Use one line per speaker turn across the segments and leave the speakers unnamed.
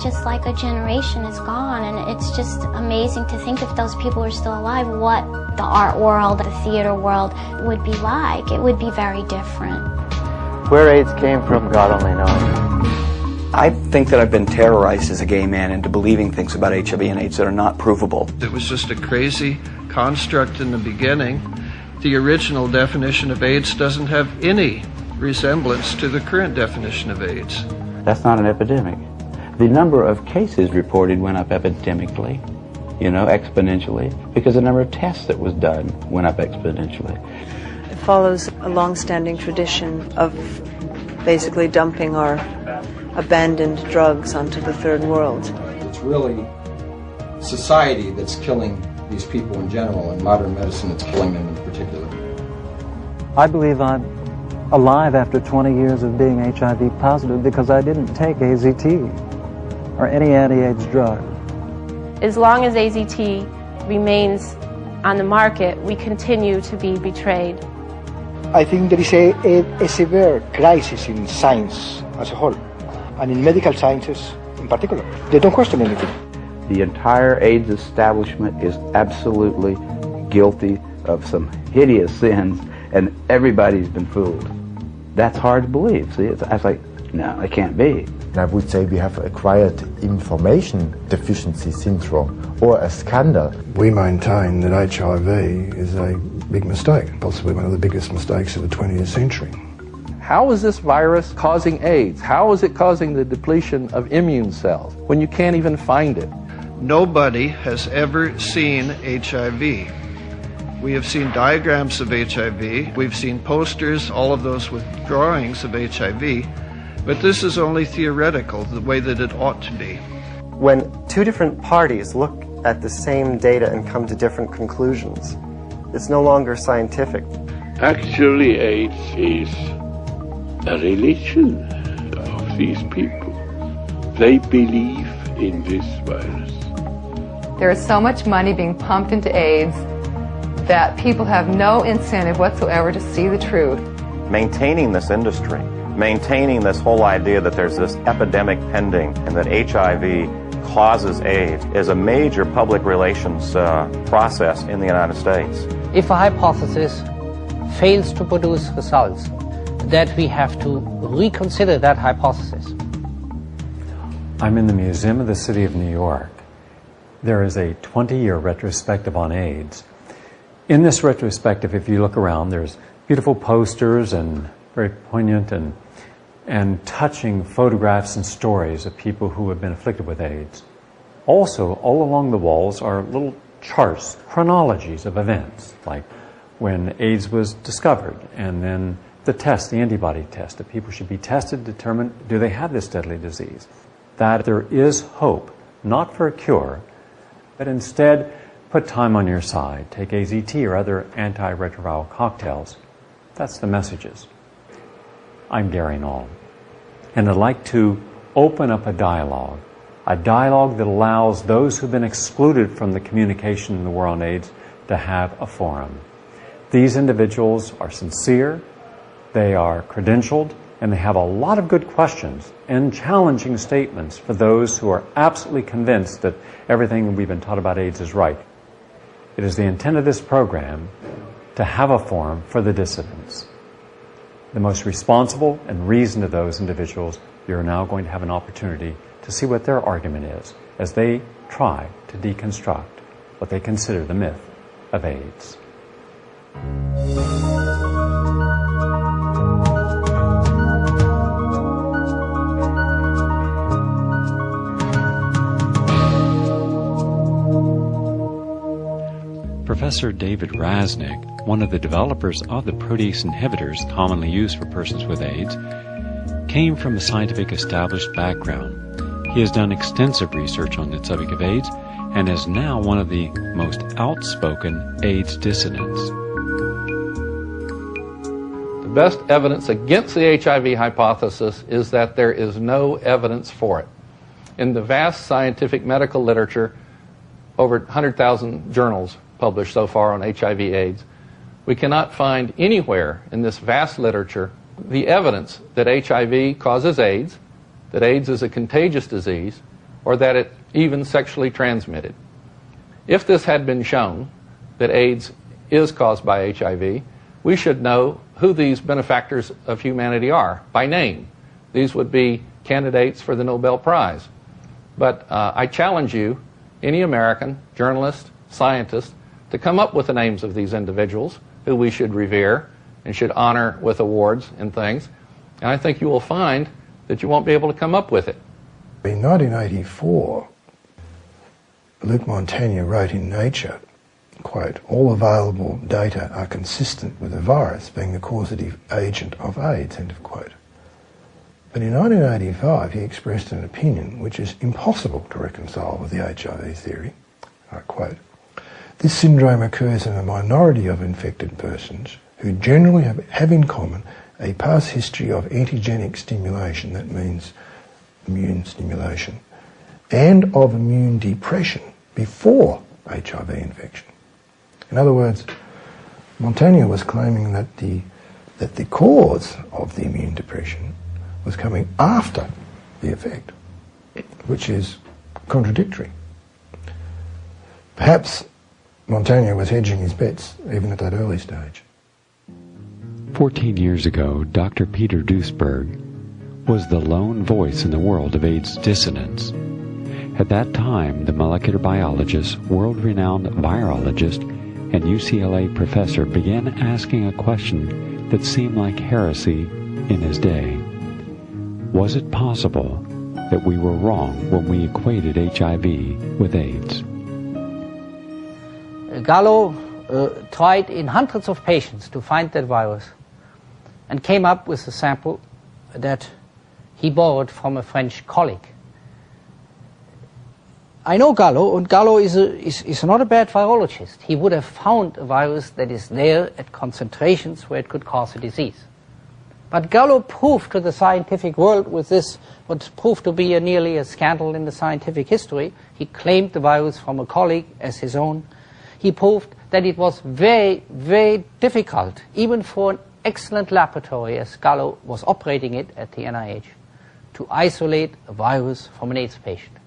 just like a generation is gone, and it's just amazing to think if those people were still alive, what the art world, the theater world would be like. It would be very different.
Where AIDS came from, God only knows.
I think that I've been terrorized as a gay man into believing things about HIV and AIDS that are not provable.
It was just a crazy construct in the beginning. The original definition of AIDS doesn't have any resemblance to the current definition of AIDS.
That's not an epidemic. The number of cases reported went up epidemically, exponentially, because the number of tests that was done went up exponentially.
It follows a long-standing tradition of basically dumping our abandoned drugs onto the third world.
It's really society that's killing these people in general, and modern medicine that's killing them in particular.
I believe I'm alive after 20 years of being HIV positive because I didn't take AZT or any anti-AIDS drug.
As long as AZT remains on the market, we continue to be betrayed.
I think there is a severe crisis in science as a whole, and in medical sciences in particular. They don't question anything.
The entire AIDS establishment is absolutely guilty of some hideous sins, and everybody's been fooled. That's hard to believe. See, I was like, no, it can't be.
I would say we have acquired information deficiency syndrome, or a scandal.
We maintain that HIV is a big mistake, possibly one of the biggest mistakes of the 20th century.
How is this virus causing AIDS? How is it causing the depletion of immune cells when you can't even find it?
Nobody has ever seen HIV. We have seen diagrams of HIV, we've seen posters, all of those with drawings of HIV, but this is only theoretical, the way that it ought to be.
When two different parties look at the same data and come to different conclusions, it's no longer scientific.
Actually, AIDS is a religion of these people. They believe in this virus.
There is so much money being pumped into AIDS that people have no incentive whatsoever to see the truth.
Maintaining this industry, maintaining this whole idea that there's this epidemic pending and that HIV causes AIDS is a major public relations process in the United States.
If a hypothesis fails to produce results, that we have to reconsider that hypothesis.
I'm in the Museum of the City of New York. There is a 20-year retrospective on AIDS. In this retrospective, if you look around, there's beautiful posters and very poignant and touching photographs and stories of people who have been afflicted with AIDS. Also, all along the walls are little charts, chronologies of events, like when AIDS was discovered, and then the test, the antibody test, that people should be tested to determine, do they have this deadly disease? That there is hope, not for a cure, but instead put time on your side. Take AZT or other antiretroviral cocktails. That's the messages. I'm Gary Null, and I'd like to open up a dialogue that allows those who've been excluded from the communication in the war on AIDS to have a forum. These individuals are sincere, they are credentialed, and they have a lot of good questions and challenging statements for those who are absolutely convinced that everything we've been taught about AIDS is right. It is the intent of this program to have a forum for the dissidents. The most responsible and reasoned of those individuals, you're now going to have an opportunity to see what their argument is as they try to deconstruct what they consider the myth of AIDS.
Professor David Rasnick, one of the developers of the protease inhibitors commonly used for persons with AIDS, came from a scientific established background. He has done extensive research on the subject of AIDS and is now one of the most outspoken AIDS dissidents.
The best evidence against the HIV hypothesis is that there is no evidence for it. In the vast scientific medical literature, over 100,000 journals published so far on HIV/AIDS, we cannot find anywhere in this vast literature the evidence that HIV causes AIDS, that AIDS is a contagious disease, or that it even sexually transmitted. If this had been shown, that AIDS is caused by HIV, we should know who these benefactors of humanity are by name. These would be candidates for the Nobel Prize. But I challenge you, any American, journalist, scientist, to come up with the names of these individuals who we should revere and should honor with awards and things. And I think you will find that you won't be able to come up with it.
In 1984, Luc Montagnier wrote in Nature, quote, "All available data are consistent with the virus being the causative agent of AIDS," end of quote. But in 1985 he expressed an opinion which is impossible to reconcile with the HIV theory. I quote, "This syndrome occurs in a minority of infected persons who generally have in common a past history of antigenic stimulation," that means immune stimulation, "and of immune depression before HIV infection." In other words, Montagnier was claiming that the cause of the immune depression was coming after the effect, which is contradictory. Perhaps Montagnier was hedging his bets even at that early stage.
14 years ago, Dr. Peter Duisberg was the lone voice in the world of AIDS dissonance. At that time, the molecular biologist, world-renowned virologist, and UCLA professor began asking a question that seemed like heresy in his day. Was it possible that we were wrong when we equated HIV with AIDS?
Gallo tried in hundreds of patients to find that virus and came up with a sample that he borrowed from a French colleague. I know Gallo, and Gallo is not a bad virologist. He would have found a virus that is there at concentrations where it could cause a disease. But Gallo proved to the scientific world with this, what proved to be nearly a scandal in the scientific history. He claimed the virus from a colleague as his own. He proved that it was very, very difficult, even for an excellent laboratory as Gallo was operating it at the NIH, to isolate a virus from an AIDS patient.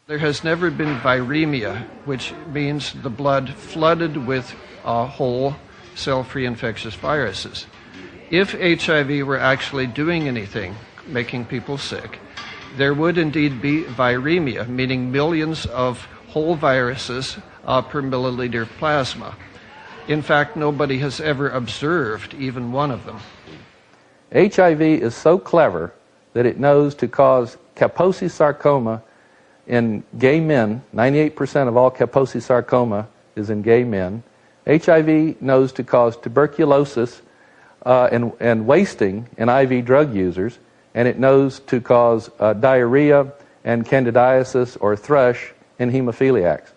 There has never been viremia, which means the blood flooded with whole cell-free infectious viruses. If HIV were actually doing anything, making people sick, there would indeed be viremia, meaning millions of whole viruses per milliliter of plasma. In fact, nobody has ever observed even one of them.
HIV is so clever that it knows to cause Kaposi sarcoma in gay men. 98% of all Kaposi sarcoma is in gay men. HIV knows to cause tuberculosis and wasting in IV drug users, and it knows to cause diarrhea and candidiasis or thrush in hemophiliacs.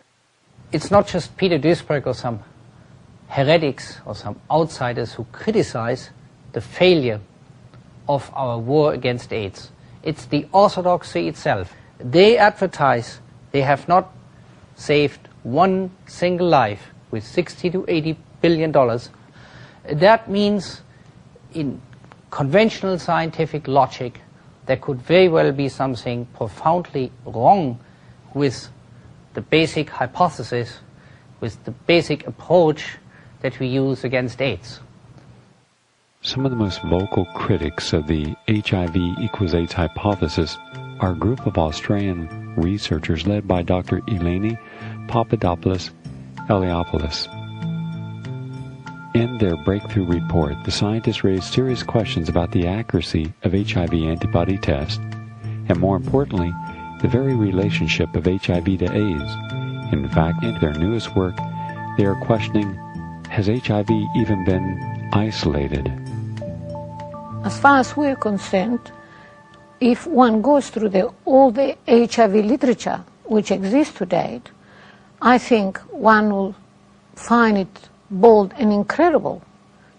It's not just Peter Duisberg or some heretics or some outsiders who criticize the failure of our war against AIDS. It's the orthodoxy itself. They advertise they have not saved one single life with $60 to $80 billion. That means in conventional scientific logic there could very well be something profoundly wrong with the basic hypothesis, with the basic approach that we use against AIDS.
Some of the most vocal critics of the HIV equals AIDS hypothesis are a group of Australian researchers led by Dr. Eleni Papadopoulos-Eliopoulos. In their breakthrough report, the scientists raised serious questions about the accuracy of HIV antibody tests, and more importantly, the very relationship of HIV to AIDS. In fact, in their newest work, they are questioning, has HIV even been isolated?
As far as we're concerned, if one goes through all the HIV literature which exists to date, I think one will find it bold and incredible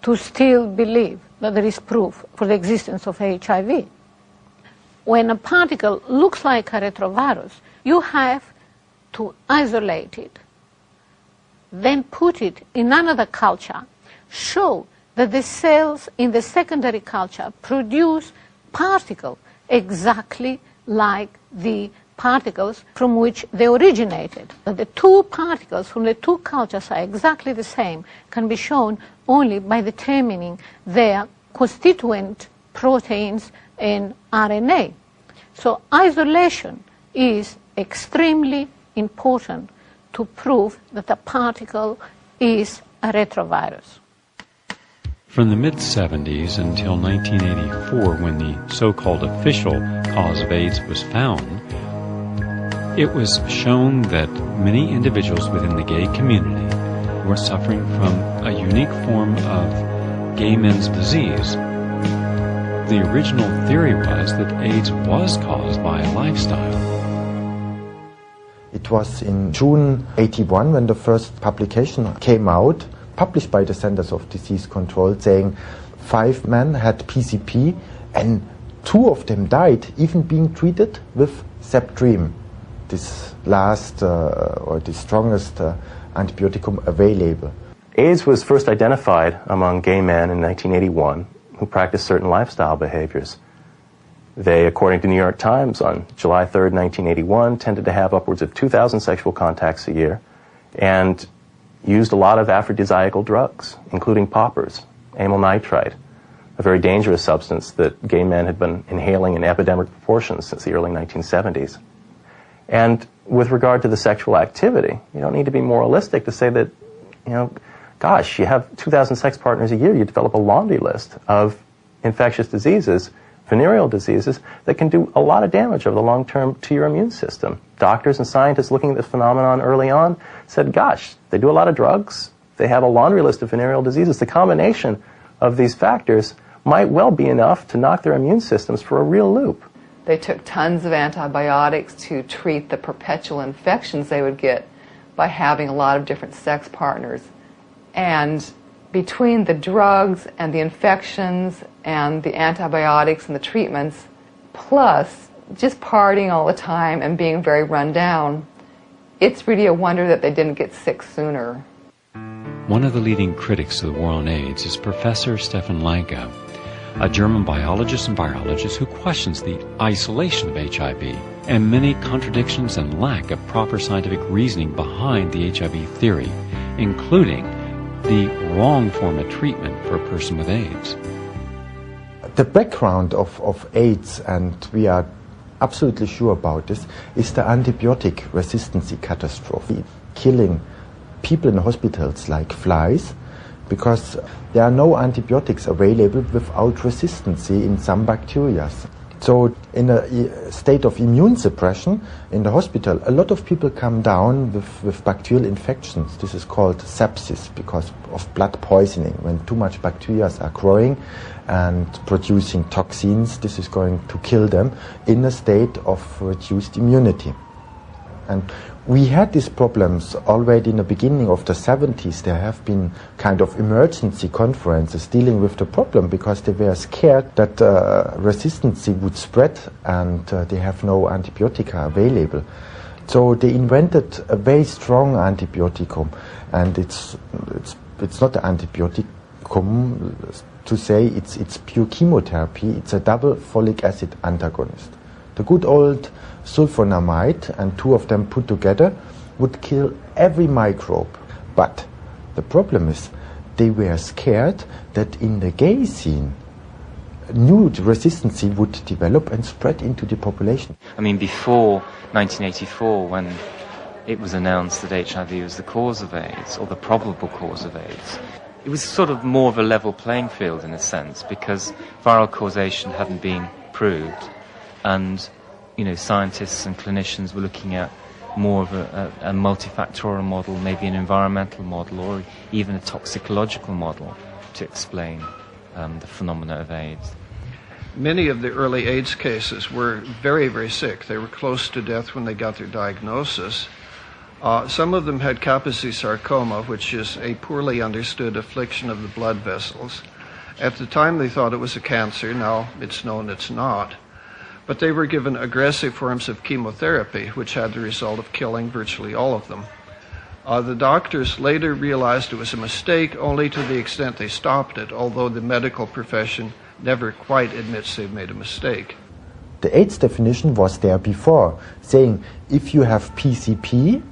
to still believe that there is proof for the existence of HIV. When a particle looks like a retrovirus, you have to isolate it, then put it in another culture, show that the cells in the secondary culture produce particles exactly like the particles from which they originated. The two particles from the two cultures are exactly the same, can be shown only by determining their constituent proteins in RNA. So isolation is extremely important to prove that a particle is a retrovirus.
From the mid-70s until 1984, when the so-called official cause of AIDS was found, it was shown that many individuals within the gay community were suffering from a unique form of gay men's disease. The original theory was that AIDS was caused by a lifestyle.
It was in June 81 when the first publication came out, published by the Centers of Disease Control, saying 5 men had PCP and 2 of them died, even being treated with Septrim, this last or the strongest antibioticum available.
AIDS was first identified among gay men in 1981 who practiced certain lifestyle behaviors. They, according to New York Times, on July 3rd, 1981, tended to have upwards of 2,000 sexual contacts a year and used a lot of aphrodisiacal drugs, including poppers, amyl nitrite, a very dangerous substance that gay men had been inhaling in epidemic proportions since the early 1970s. And with regard to the sexual activity, you don't need to be moralistic to say that, you know, gosh, you have 2,000 sex partners a year, you develop a laundry list of infectious diseases, venereal diseases, that can do a lot of damage over the long term to your immune system. Doctors and scientists looking at this phenomenon early on said, gosh, they do a lot of drugs, they have a laundry list of venereal diseases. The combination of these factors might well be enough to knock their immune systems for a real loop.
They took tons of antibiotics to treat the perpetual infections they would get by having a lot of different sex partners. And between the drugs and the infections and the antibiotics and the treatments, plus just partying all the time and being very run down, it's really a wonder that they didn't get sick sooner.
One of the leading critics of the war on AIDS is Professor Stefan Lanka, a German biologist and virologist who questions the isolation of HIV and many contradictions and lack of proper scientific reasoning behind the HIV theory, including the wrong form of treatment for a person with AIDS.
The background of AIDS, and we are absolutely sure about this, is the antibiotic resistance catastrophe, killing people in hospitals like flies, because there are no antibiotics available without resistance in some bacteria. So in a state of immune suppression in the hospital, a lot of people come down with bacterial infections. This is called sepsis because of blood poisoning. When too much bacteria are growing and producing toxins, this is going to kill them in a state of reduced immunity. And we had these problems already in the beginning of the 70s. There have been kind of emergency conferences dealing with the problem because they were scared that resistance would spread and they have no antibiotica available. So they invented a very strong antibioticum, and it's not an antibioticum to say it's pure chemotherapy. It's a double folic acid antagonist. The good old sulfonamide and 2 of them put together would kill every microbe. But the problem is they were scared that in the gay scene new resistance would develop and spread into the population.
I mean, before 1984, when it was announced that HIV was the cause of AIDS, or the probable cause of AIDS, it was sort of more of a level playing field in a sense, because viral causation hadn't been proved, and scientists and clinicians were looking at more of a multifactorial model, maybe an environmental model, or even a toxicological model to explain the phenomena of AIDS.
Many of the early AIDS cases were very, very sick. They were close to death when they got their diagnosis. Some of them had Kaposi sarcoma, which is a poorly understood affliction of the blood vessels. At the time they thought it was a cancer. Now it's known it's not. But they were given aggressive forms of chemotherapy, which had the result of killing virtually all of them. The doctors later realized it was a mistake only to the extent they stopped it, although the medical profession never quite admits they've made a mistake.
The AIDS definition was there before, saying if you have PCP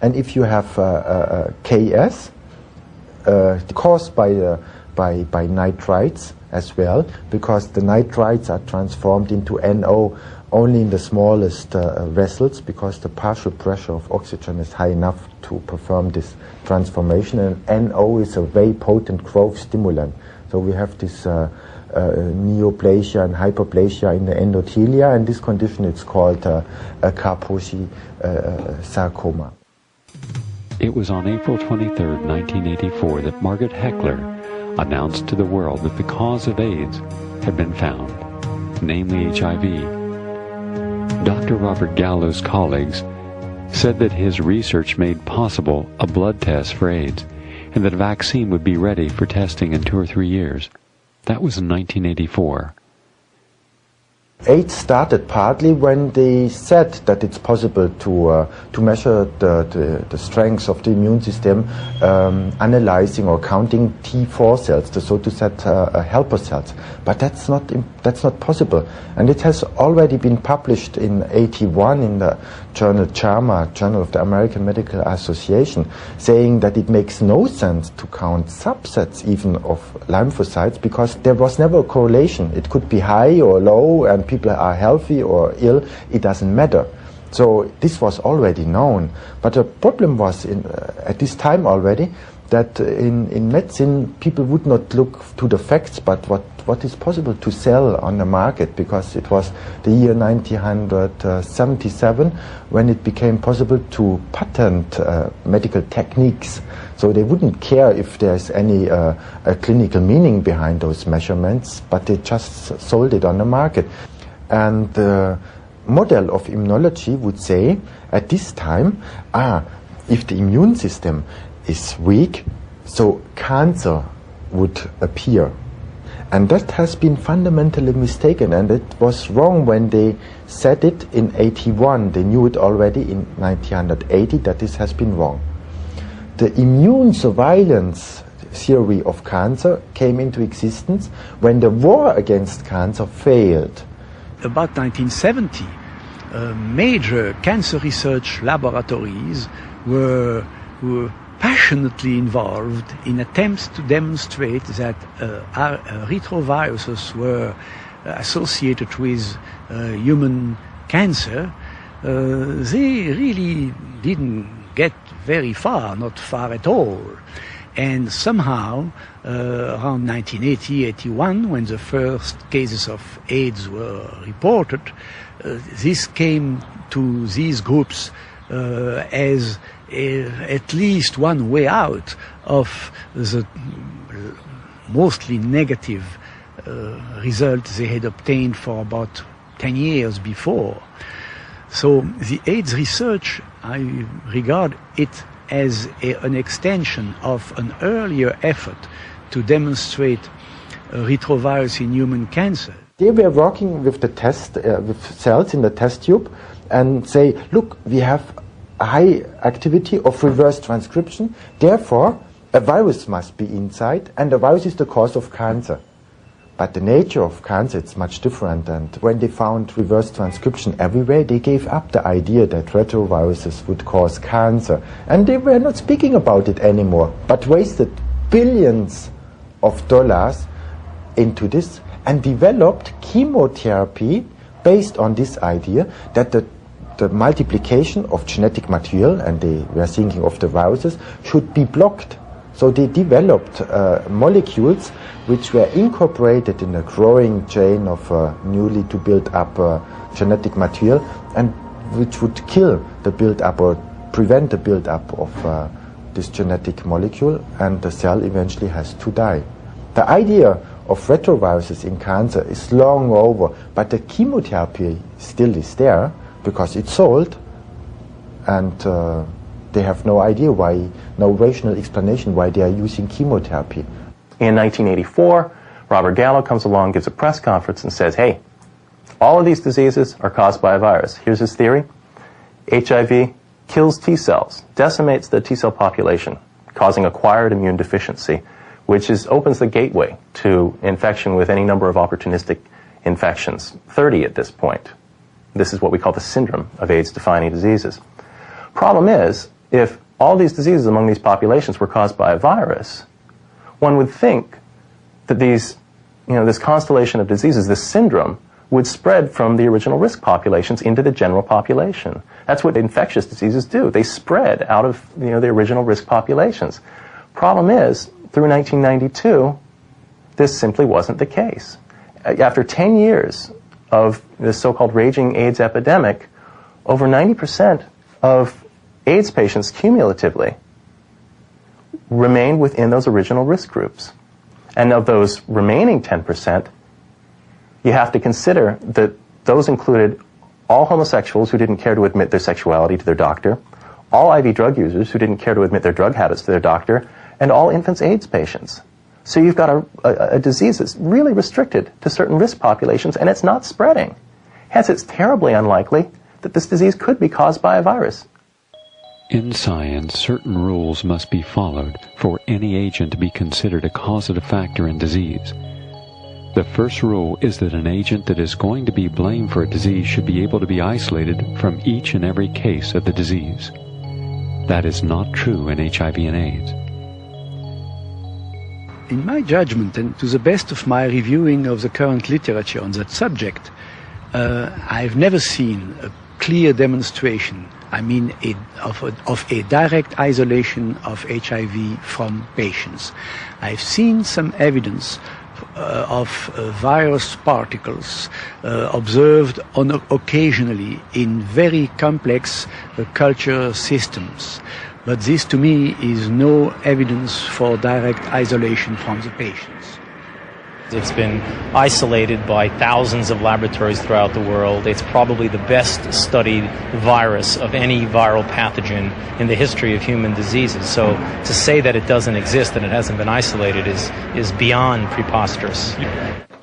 and if you have KS, caused by nitrites as well, because the nitrites are transformed into NO only in the smallest vessels, because the partial pressure of oxygen is high enough to perform this transformation, and NO is a very potent growth stimulant. So we have this neoplasia and hyperplasia in the endothelia, and this condition is called Kaposi sarcoma.
It was on April 23, 1984 that Margaret Heckler announced to the world that the cause of AIDS had been found, namely HIV. Dr. Robert Gallow's colleagues said that his research made possible a blood test for AIDS and that a vaccine would be ready for testing in 2 or 3 years. That was in 1984.
AIDS started partly when they said that it's possible to measure the strength of the immune system, analyzing or counting T4 cells, the so to say helper cells. But that's not possible, and it has already been published in '81 in the journal JAMA, Journal of the American Medical Association, saying that it makes no sense to count subsets even of lymphocytes, because there was never a correlation. It could be high or low, and people are healthy or ill, it doesn't matter. So this was already known. But the problem was at this time already that in medicine people would not look to the facts but what is possible to sell on the market, because it was the year 1977 when it became possible to patent medical techniques. So they wouldn't care if there's any a clinical meaning behind those measurements, but they just sold it on the market. And the model of immunology would say at this time, if the immune system is weak, so cancer would appear. And that has been fundamentally mistaken, and it was wrong when they said it in '81. They knew it already in 1980 that this has been wrong. The immune surveillance theory of cancer came into existence when the war against cancer failed.
About 1970, major cancer research laboratories were passionately involved in attempts to demonstrate that retroviruses were associated with human cancer. They really didn't get very far, not far at all. And somehow, around 1980-81, when the first cases of AIDS were reported, this came to these groups as at least one way out of the mostly negative results they had obtained for about 10 years before. So the AIDS research, I regard it as an extension of an earlier effort to demonstrate retrovirus in human cancer.
They were working with the test, with cells in the test tube, and say, look, we have a high activity of reverse transcription, therefore a virus must be inside, and the virus is the cause of cancer. But the nature of cancer is much different, and when they found reverse transcription everywhere, they gave up the idea that retroviruses would cause cancer. And they were not speaking about it anymore, but wasted billions of dollars into this and developed chemotherapy based on this idea that the multiplication of genetic material, and they were thinking of the viruses, should be blocked. So they developed molecules which were incorporated in a growing chain of newly to build up genetic material, and which would kill the build-up or prevent the build-up of this genetic molecule, and the cell eventually has to die. The idea of retroviruses in cancer is long over, but the chemotherapy still is there because it's sold, and they have no idea why, no rational explanation why they are using chemotherapy.
In 1984, Robert Gallo comes along, gives a press conference and says, hey, all of these diseases are caused by a virus. Here's his theory. HIV kills T cells, decimates the T cell population, causing acquired immune deficiency, which opens the gateway to infection with any number of opportunistic infections, 30 at this point.
This is what we call the syndrome of AIDS-defining diseases. Problem is, if all these diseases among these populations were caused by a virus, one would think that these, this constellation of diseases, this syndrome, would spread from the original risk populations into the general population. That's what infectious diseases do. They spread out of the original risk populations. Problem is, through 1992, this simply wasn't the case. After 10 years of this so-called raging AIDS epidemic, over 90% of AIDS patients cumulatively remained within those original risk groups. And of those remaining 10%, you have to consider that those included all homosexuals who didn't care to admit their sexuality to their doctor, all IV drug users who didn't care to admit their drug habits to their doctor, and all infants AIDS patients. So you've got a disease that's really restricted to certain risk populations, and it's not spreading. Hence, it's terribly unlikely that this disease could be caused by a virus.
In science, certain rules must be followed for any agent to be considered a causative factor in disease. The first rule is that an agent that is going to be blamed for a disease should be able to be isolated from each and every case of the disease. That is not true in HIV and AIDS.
In my judgment, and to the best of my reviewing of the current literature on that subject, I've never seen a clear demonstration, of a direct isolation of HIV from patients. I've seen some evidence of virus particles observed occasionally in very complex culture systems. But this, to me, is no evidence for direct isolation from the patients.
It's been isolated by thousands of laboratories throughout the world. It's probably the best studied virus of any viral pathogen in the history of human diseases. So to say that it doesn't exist and it hasn't been isolated is beyond preposterous.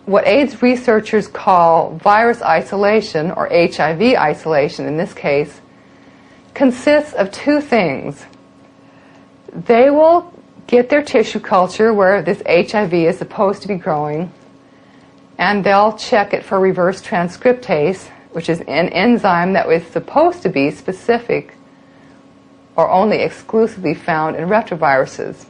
What AIDS researchers call virus isolation, or HIV isolation in this case, consists of two things. They will get their tissue culture where this HIV is supposed to be growing, and they'll check it for reverse transcriptase, which is an enzyme that was supposed to be specific or only exclusively found in retroviruses.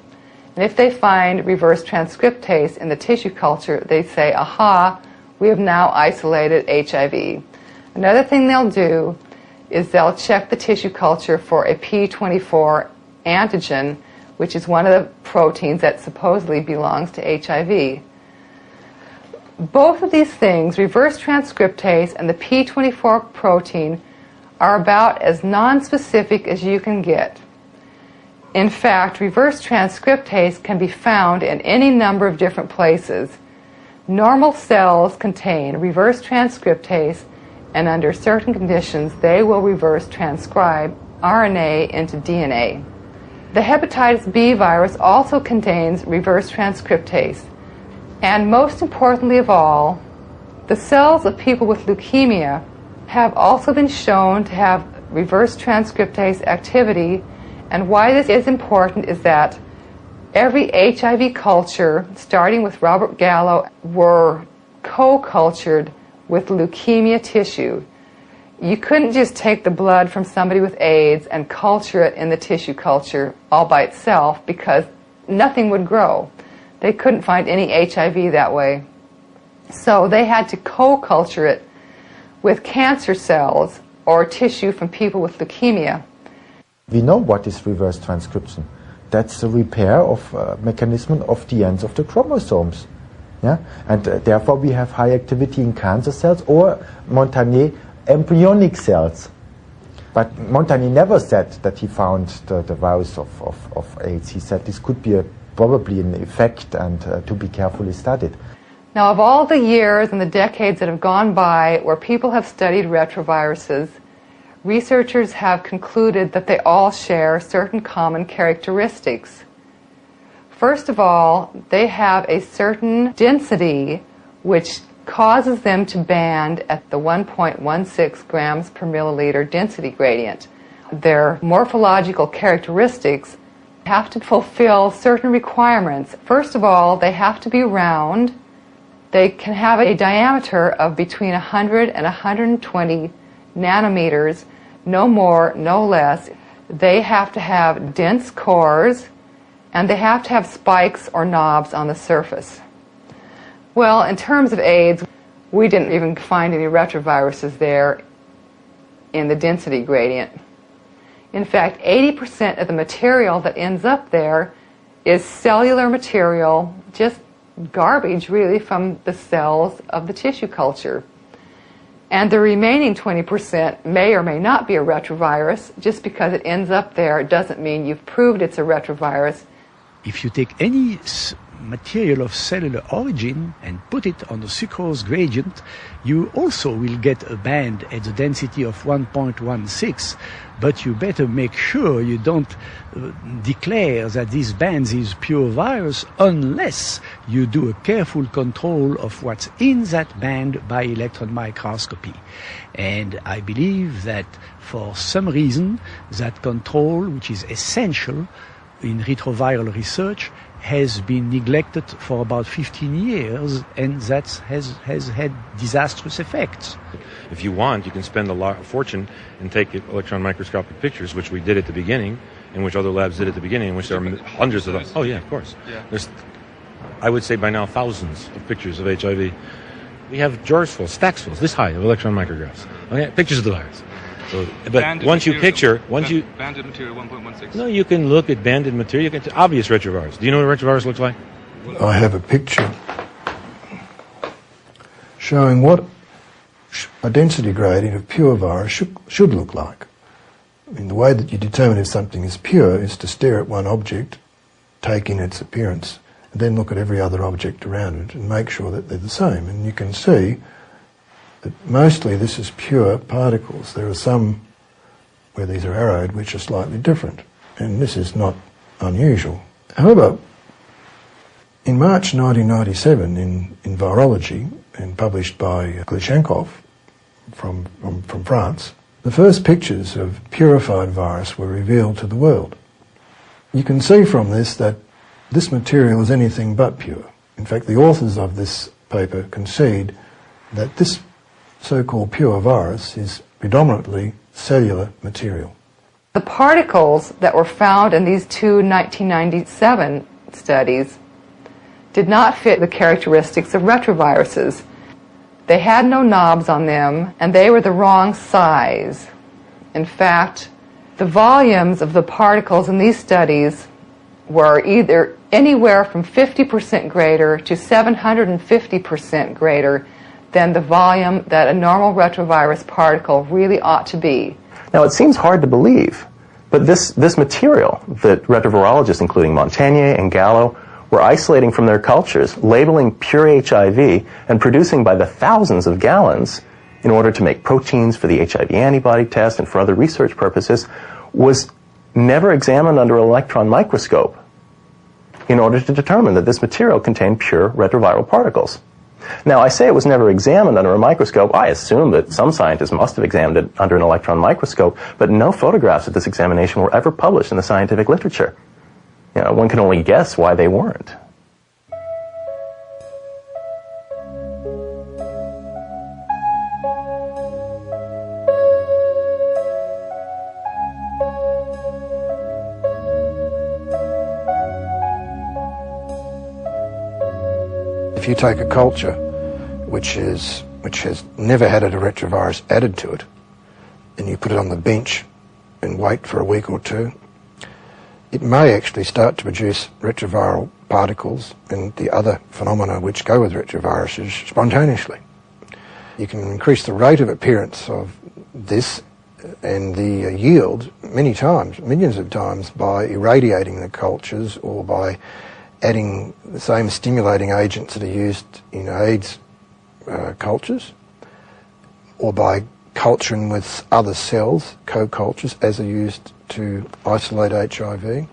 And if they find reverse transcriptase in the tissue culture, they say, aha, we have now isolated HIV. Another thing they'll do is they'll check the tissue culture for a P24 antigen, which is one of the proteins that supposedly belongs to HIV. Both of these things, reverse transcriptase and the P24 protein, are about as nonspecific as you can get. In fact, reverse transcriptase can be found in any number of different places. Normal cells contain reverse transcriptase, and under certain conditions, they will reverse transcribe RNA into DNA. The hepatitis B virus also contains reverse transcriptase. And most importantly of all, the cells of people with leukemia have also been shown to have reverse transcriptase activity. And why this is important is that every HIV culture, starting with Robert Gallo, were co-cultured with leukemia tissue. You couldn't just take the blood from somebody with AIDS and culture it in the tissue culture all by itself, because nothing would grow. They couldn't find any HIV that way. So they had to co-culture it with cancer cells or tissue from people with leukemia.
We know what is reverse transcription. That's the repair of mechanism of the ends of the chromosomes. Yeah? And therefore we have high activity in cancer cells, or Montagnier, embryonic cells. But Montagnier never said that he found the virus of AIDS. He said this could be probably an effect and to be carefully studied.
Now, of all the years and the decades that have gone by where people have studied retroviruses, researchers have concluded that they all share certain common characteristics. First of all, they have a certain density which causes them to band at the 1.16 grams per milliliter density gradient. Their morphological characteristics have to fulfill certain requirements. First of all, they have to be round. They can have a diameter of between 100 and 120 nanometers, no more, no less. They have to have dense cores, and they have to have spikes or knobs on the surface. Well, in terms of AIDS, we didn't even find any retroviruses there in the density gradient. In fact, 80% of the material that ends up there is cellular material, just garbage really from the cells of the tissue culture. And the remaining 20% may or may not be a retrovirus. Just because it ends up there doesn't mean you've proved it's a retrovirus.
If you take any material of cellular origin and put it on the sucrose gradient, you also will get a band at the density of 1.16, but you better make sure you don't declare that this band is pure virus unless you do a careful control of what's in that band by electron microscopy. And I believe that for some reason that control, which is essential in retroviral research, has been neglected for about 15 years, and that has had disastrous effects.
If you want, you can spend a fortune and take electron microscopic pictures, which we did at the beginning, and which other labs did at the beginning, in which there are hundreds of them. Oh yeah, of course. Yeah. There's, I would say by now, thousands of pictures of HIV. We have drawers full, stacks full, this high of electron micrographs. Okay, pictures of the virus. So, but banded once you picture,
banded material 1.16.
No, you can look at banded material. You can obvious retrovirus. Do you know what a retrovirus looks like?
I have a picture showing what a density gradient of pure virus should look like. I mean, the way that you determine if something is pure is to stare at one object, take in its appearance, and then look at every other object around it and make sure that they're the same. And you can see that mostly this is pure particles. There are some where these are arrowed which are slightly different, and this is not unusual. However, in March 1997 in Virology, and published by Glishankov from France, the first pictures of purified virus were revealed to the world. You can see from this that this material is anything but pure. In fact, the authors of this paper concede that this so-called pure virus is predominantly cellular material.
The particles that were found in these two 1997 studies did not fit the characteristics of retroviruses. They had no knobs on them, and they were the wrong size. In fact, the volumes of the particles in these studies were either anywhere from 50% greater to 750% greater than the volume that a normal retrovirus particle really ought to be.
Now, it seems hard to believe, but this material that retrovirologists, including Montagnier and Gallo, were isolating from their cultures, labeling pure HIV, and producing by the thousands of gallons in order to make proteins for the HIV antibody test and for other research purposes, was never examined under an electron microscope in order to determine that this material contained pure retroviral particles. Now, I say it was never examined under a microscope. I assume that some scientists must have examined it under an electron microscope, but no photographs of this examination were ever published in the scientific literature. You know, one can only guess why they weren't.
If you take a culture which has never had a retrovirus added to it, and you put it on the bench and wait for a week or two, it may actually start to produce retroviral particles and the other phenomena which go with retroviruses spontaneously. You can increase the rate of appearance of this and the yield many times, millions of times, by irradiating the cultures or by adding the same stimulating agents that are used in AIDS cultures, or by culturing with other cells, co-cultures, as are used to isolate HIV,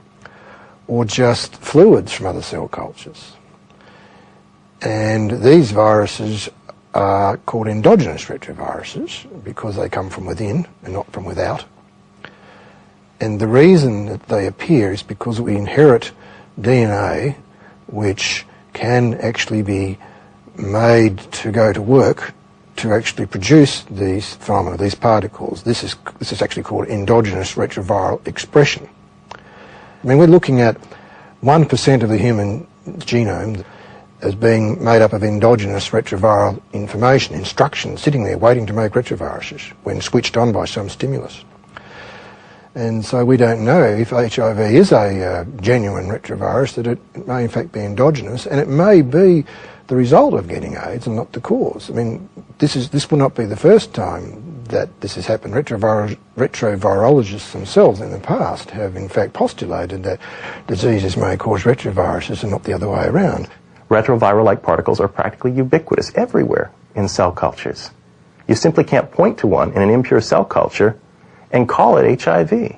or just fluids from other cell cultures. And these viruses are called endogenous retroviruses because they come from within and not from without. And the reason that they appear is because we inherit DNA which can actually be made to go to work to actually produce these phenomena, these particles. This is actually called endogenous retroviral expression. I mean, we're looking at 1% of the human genome as being made up of endogenous retroviral information, instructions, sitting there waiting to make retroviruses when switched on by some stimulus. And so we don't know if HIV is a genuine retrovirus, that it may in fact be endogenous, and it may be the result of getting AIDS and not the cause. I mean, this will not be the first time that this has happened. Retrovirologists themselves in the past have in fact postulated that diseases may cause retroviruses and not the other way around.
Retroviral-like particles are practically ubiquitous everywhere in cell cultures. You simply can't point to one in an impure cell culture and call it HIV.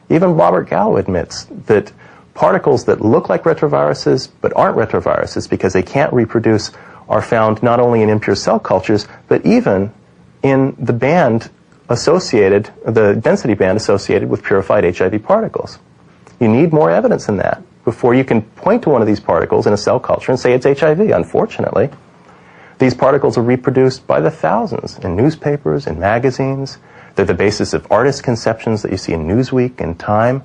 Even Robert Gallo admits that particles that look like retroviruses but aren't retroviruses because they can't reproduce are found not only in impure cell cultures but even in the band associated, the density band associated with purified HIV particles. You need more evidence than that before you can point to one of these particles in a cell culture and say it's HIV. Unfortunately, these particles are reproduced by the thousands in newspapers, in magazines. They're the basis of artist conceptions that you see in Newsweek and Time.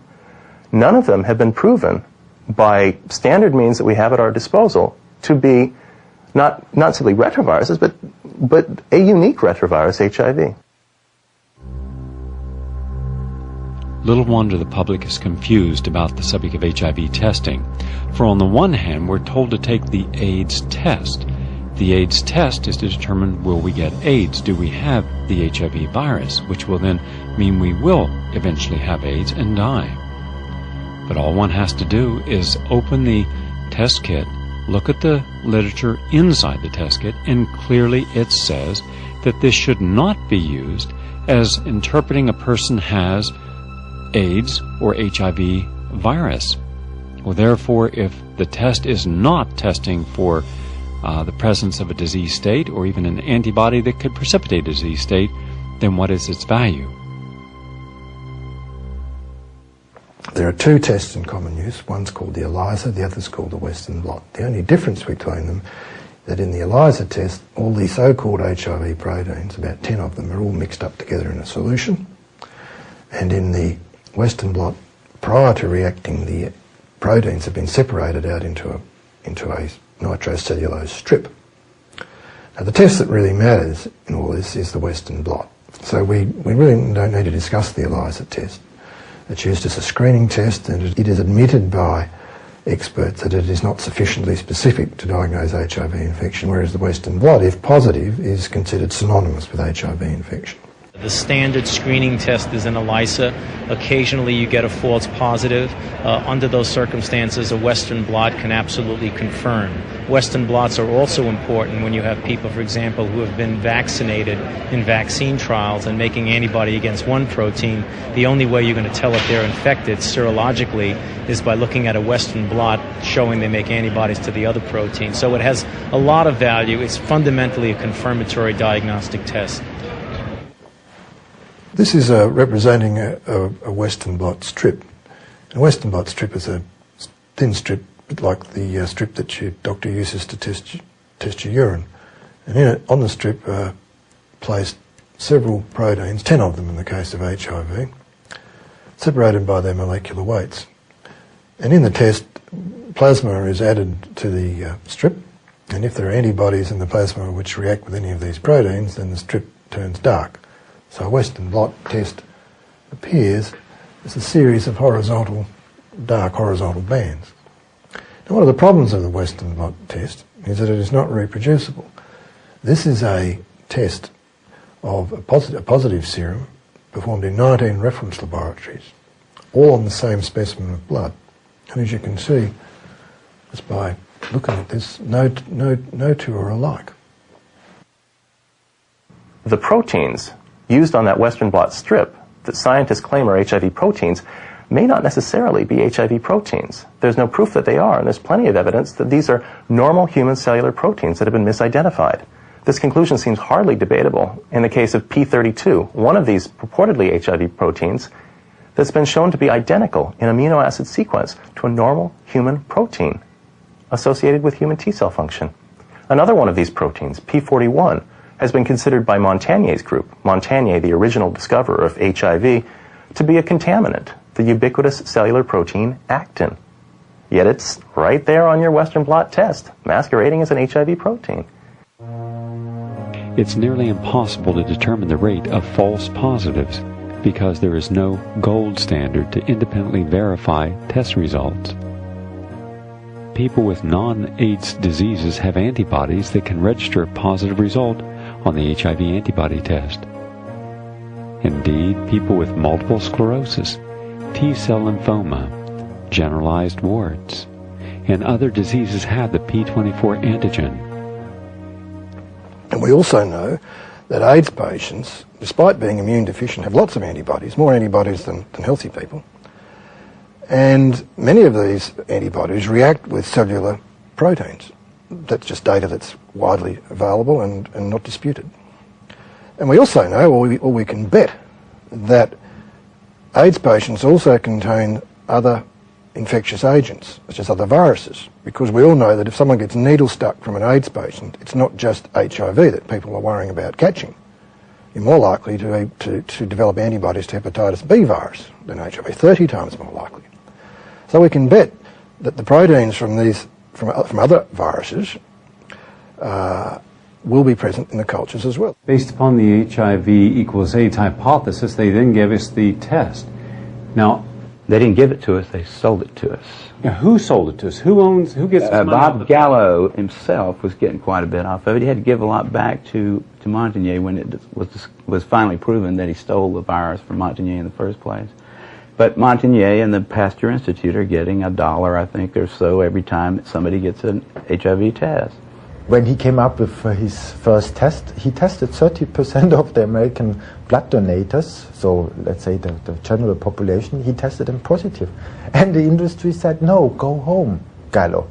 None of them have been proven by standard means that we have at our disposal to be not simply retroviruses, but a unique retrovirus, HIV.
Little wonder the public is confused about the subject of HIV testing, for on the one hand we're told to take the AIDS test. The AIDS test is to determine, will we get AIDS? Do we have the HIV virus? Which will then mean we will eventually have AIDS and die. But all one has to do is open the test kit, look at the literature inside the test kit, and clearly it says that this should not be used as interpreting a person has AIDS or HIV virus. Well, therefore, if the test is not testing for the presence of a disease state or even an antibody that could precipitate a disease state, then what is its value?
There are two tests in common use. One's called the ELISA, the other's called the Western blot. The only difference between them is that in the ELISA test, all the so-called HIV proteins, about 10 of them, are all mixed up together in a solution. And in the Western blot, prior to reacting, the proteins have been separated out into a nitrocellulose strip. Now, the test that really matters in all this is the Western blot. So we really don't need to discuss the ELISA test. It's used as a screening test, and it is admitted by experts that it is not sufficiently specific to diagnose HIV infection, whereas the Western blot, if positive, is considered synonymous with HIV infection.
The standard screening test is an ELISA. Occasionally you get a false positive. Under those circumstances, a Western blot can absolutely confirm. Western blots are also important when you have people, for example, who have been vaccinated in vaccine trials and making antibody against one protein. The only way you're going to tell if they're infected serologically is by looking at a Western blot showing they make antibodies to the other protein. So it has a lot of value. It's fundamentally a confirmatory diagnostic test.
This is representing a Western blot strip. A Western blot strip is a thin strip, a bit like the strip that your doctor uses to test your urine. And in it, on the strip, placed several proteins, 10 of them in the case of HIV, separated by their molecular weights. And in the test, plasma is added to the strip, and if there are antibodies in the plasma which react with any of these proteins, then the strip turns dark. So a Western blot test appears as a series of dark horizontal bands. Now, one of the problems of the Western blot test is that it is not reproducible. This is a test of a positive serum performed in 19 reference laboratories, all on the same specimen of blood. And as you can see, just by looking at this, no two are alike.
The proteins used on that Western blot strip that scientists claim are HIV proteins may not necessarily be HIV proteins. There's no proof that they are, and there's plenty of evidence that these are normal human cellular proteins that have been misidentified. This conclusion seems hardly debatable in the case of P32, one of these purportedly HIV proteins that's been shown to be identical in amino acid sequence to a normal human protein associated with human T cell function. Another one of these proteins, P41, has been considered by Montagnier's group, Montagnier, the original discoverer of HIV, to be a contaminant, the ubiquitous cellular protein actin. Yet it's right there on your Western blot test, masquerading as an HIV protein.
It's nearly impossible to determine the rate of false positives because there is no gold standard to independently verify test results. People with non-AIDS diseases have antibodies that can register a positive result on the HIV antibody test. Indeed, people with multiple sclerosis, T-cell lymphoma, generalized warts, and other diseases have the P24 antigen.
And we also know that AIDS patients, despite being immune deficient, have lots of antibodies, more antibodies than healthy people. And many of these antibodies react with cellular proteins. That's just data that's widely available and not disputed. And we also know, or we can bet, that AIDS patients also contain other infectious agents, such as other viruses, because we all know that if someone gets needle stuck from an AIDS patient, it's not just HIV that people are worrying about catching. You're more likely to develop antibodies to hepatitis B virus than HIV, 30 times more likely. So we can bet that the proteins from other viruses will be present in the cultures as well.
Based upon the HIV equals AIDS hypothesis, they then gave us the test. Now,
they didn't give it to us, they sold it to us.
Now, who sold it to us? Who gets this money?
Bob Gallo himself was getting quite a bit off of it. He had to give a lot back to Montagnier when it was finally proven that he stole the virus from Montagnier in the first place. But Montagnier and the Pasteur Institute are getting $1, I think, or so every time that somebody gets an HIV test.
When he came up with his first test, he tested 30% of the American blood donators, so let's say the general population, he tested them positive. And the industry said, no, go home, Gallo.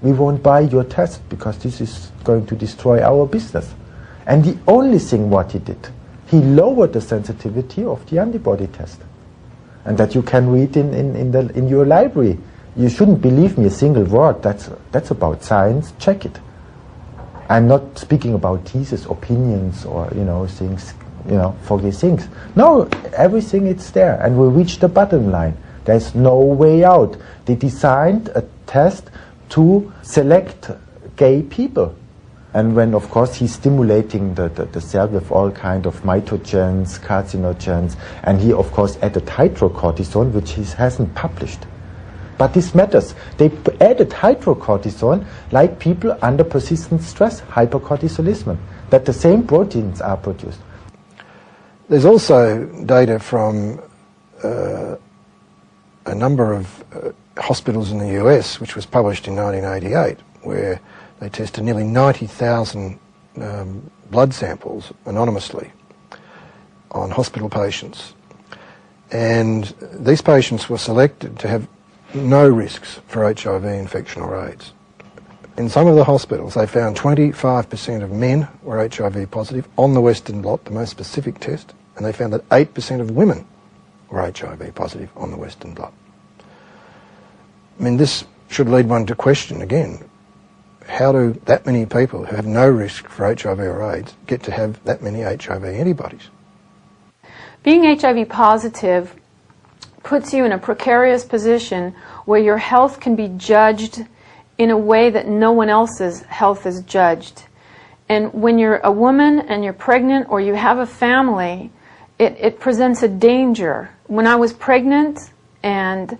We won't buy your test because this is going to destroy our business. And the only thing what he did, he lowered the sensitivity of the antibody test. And that you can read in your library. You shouldn't believe me a single word. That's about science. Check it. I'm not speaking about thesis, opinions, or things, foggy things. No, everything is there, and we reach the bottom line. There's no way out. They designed a test to select gay people, and when, of course, he's stimulating the cell with all kind of mitogens, carcinogens, and he, of course, added hydrocortisone, which he hasn't published. But this matters. They added hydrocortisone like people under persistent stress, hypercortisolism, that the same proteins are produced.
There's also data from a number of hospitals in the US, which was published in 1988, where they tested nearly 90,000 blood samples anonymously on hospital patients. And these patients were selected to have no risks for HIV infection or AIDS. In some of the hospitals, they found 25% of men were HIV positive on the Western blot, the most specific test, and they found that 8% of women were HIV positive on the Western blot. I mean, this should lead one to question again, how do that many people who have no risk for HIV or AIDS get to have that many HIV antibodies?
Being HIV positive puts you in a precarious position where your health can be judged in a way that no one else's health is judged. And when you're a woman and you're pregnant or you have a family, it presents a danger. When I was pregnant and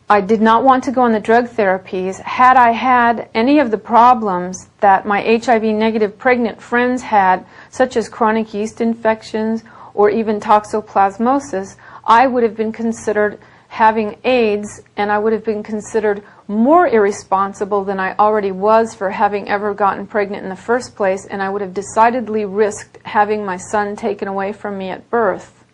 I did not want to go on the drug therapies, had I had any of the problems that my HIV negative pregnant friends had, such as chronic yeast infections or even toxoplasmosis, I would have been considered having AIDS, and I would have been considered more irresponsible than I already was for having ever gotten pregnant in the first place, and I would have decidedly risked having my son taken away from me at birth.